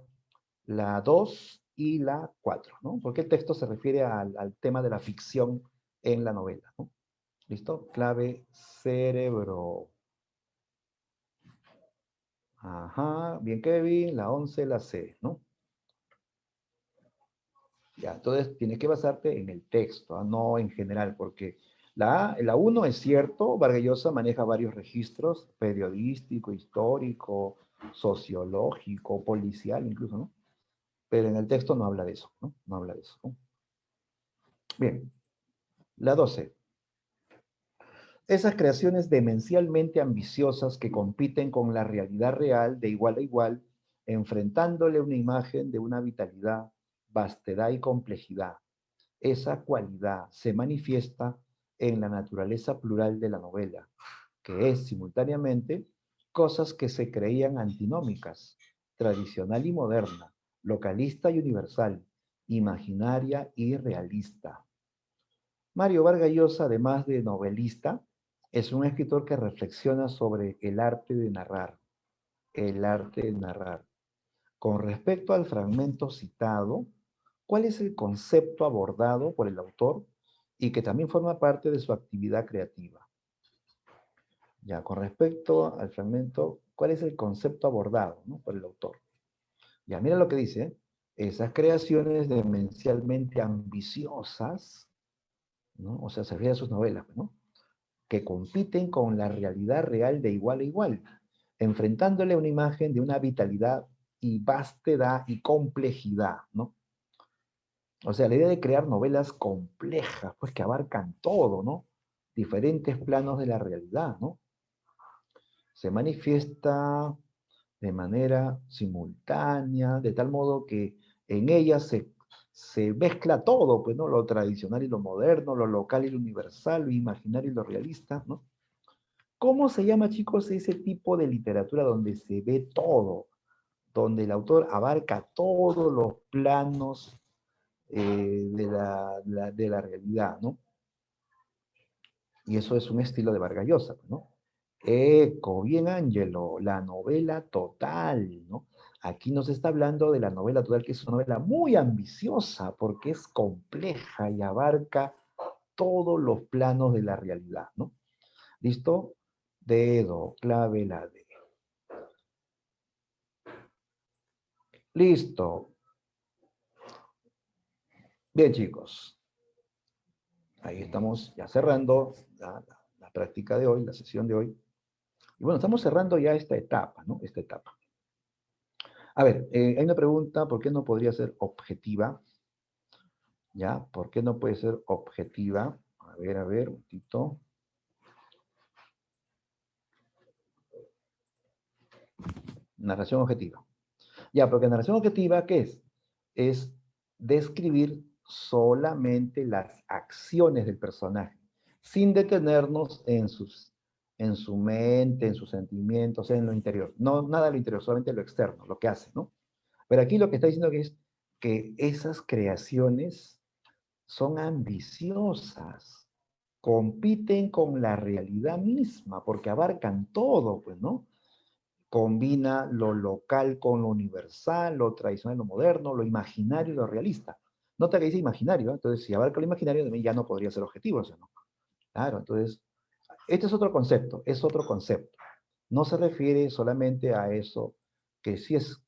la 2 y la 4, ¿no? Porque el texto se refiere al tema de la ficción en la novela, ¿no? ¿Listo? Clave cerebro. Ajá, bien Kevin, la 11, la C, ¿no? Ya, entonces tienes que basarte en el texto, ¿ah? No en general, porque la 1 es cierto, Vargas Llosa maneja varios registros, periodístico, histórico, sociológico, policial incluso, ¿no? Pero en el texto no habla de eso, ¿no? No habla de eso, ¿no? Bien, la 12. Esas creaciones demencialmente ambiciosas que compiten con la realidad real de igual a igual, enfrentándole una imagen de una vitalidad, vastedad y complejidad. Esa cualidad se manifiesta en la naturaleza plural de la novela, que es simultáneamente cosas que se creían antinómicas, tradicional y moderna, localista y universal, imaginaria y realista. Mario Vargas Llosa, además de novelista, es un escritor que reflexiona sobre el arte de narrar, el arte de narrar. Con respecto al fragmento citado, ¿cuál es el concepto abordado por el autor y que también forma parte de su actividad creativa? Ya, con respecto al fragmento, ¿cuál es el concepto abordado, ¿no?, por el autor? Ya, mira lo que dice, ¿eh? Esas creaciones demencialmente ambiciosas, ¿no? O sea, se refiere a sus novelas, ¿no?, que compiten con la realidad real de igual a igual, enfrentándole una imagen de una vitalidad y vastedad y complejidad, ¿no? O sea, la idea de crear novelas complejas, pues que abarcan todo, ¿no? Diferentes planos de la realidad, ¿no? Se manifiesta de manera simultánea, de tal modo que en ella se mezcla todo, pues, ¿no? Lo tradicional y lo moderno, lo local y lo universal, lo imaginario y lo realista, ¿no? ¿Cómo se llama, chicos, ese tipo de literatura donde se ve todo? Donde el autor abarca todos los planos de la realidad, ¿no? Y eso es un estilo de Vargas Llosa, ¿no? Eco, bien Ángelo, la novela total, ¿no? Aquí nos está hablando de la novela total, que es una novela muy ambiciosa porque es compleja y abarca todos los planos de la realidad, ¿no? ¿Listo? Dedo, clave la D. Listo. Bien, chicos. Ahí estamos ya cerrando la práctica de hoy, la sesión de hoy. Y bueno, estamos cerrando ya esta etapa, ¿no? Esta etapa. A ver, hay una pregunta, ¿por qué no podría ser objetiva? ¿Ya? ¿Por qué no puede ser objetiva? A ver, un momentito. Narración objetiva. Ya, porque narración objetiva, ¿qué es? Es describir solamente las acciones del personaje, sin detenernos en su mente, en sus sentimientos, en lo interior. No, nada de lo interior, solamente lo externo, lo que hace, ¿no? Pero aquí lo que está diciendo que es que esas creaciones son ambiciosas, compiten con la realidad misma, porque abarcan todo, pues, ¿no? Combina lo local con lo universal, lo tradicional, lo moderno, lo imaginario y lo realista. Nota que dice imaginario, ¿eh? Entonces si abarca lo imaginario, ya no podría ser objetivo, ¿sí, no? Claro, entonces, este es otro concepto, es otro concepto. No se refiere solamente a eso, que sí es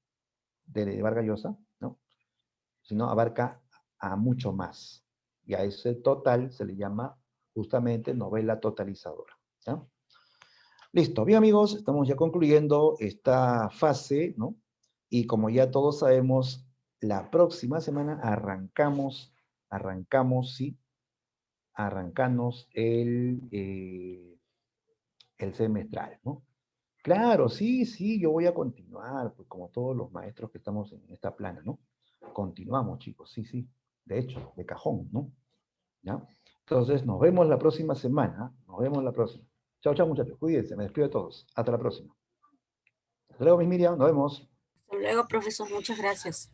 de Vargas Llosa, ¿no? sino abarca a mucho más. Y a ese total se le llama justamente novela totalizadora. ¿Ya? Listo, bien amigos, estamos ya concluyendo esta fase, ¿no? Y como ya todos sabemos, la próxima semana sí, arrancamos el semestral, ¿no? Claro, sí, sí, yo voy a continuar, pues como todos los maestros que estamos en esta plana, ¿no? Continuamos, chicos, sí, sí, de hecho, de cajón, ¿no? ¿Ya? Entonces, nos vemos la próxima semana, nos vemos la próxima. Chao, chao, muchachos, cuídense, me despido de todos. Hasta la próxima. Hasta luego, mis Miriam, nos vemos. Hasta luego, profesor. Muchas gracias.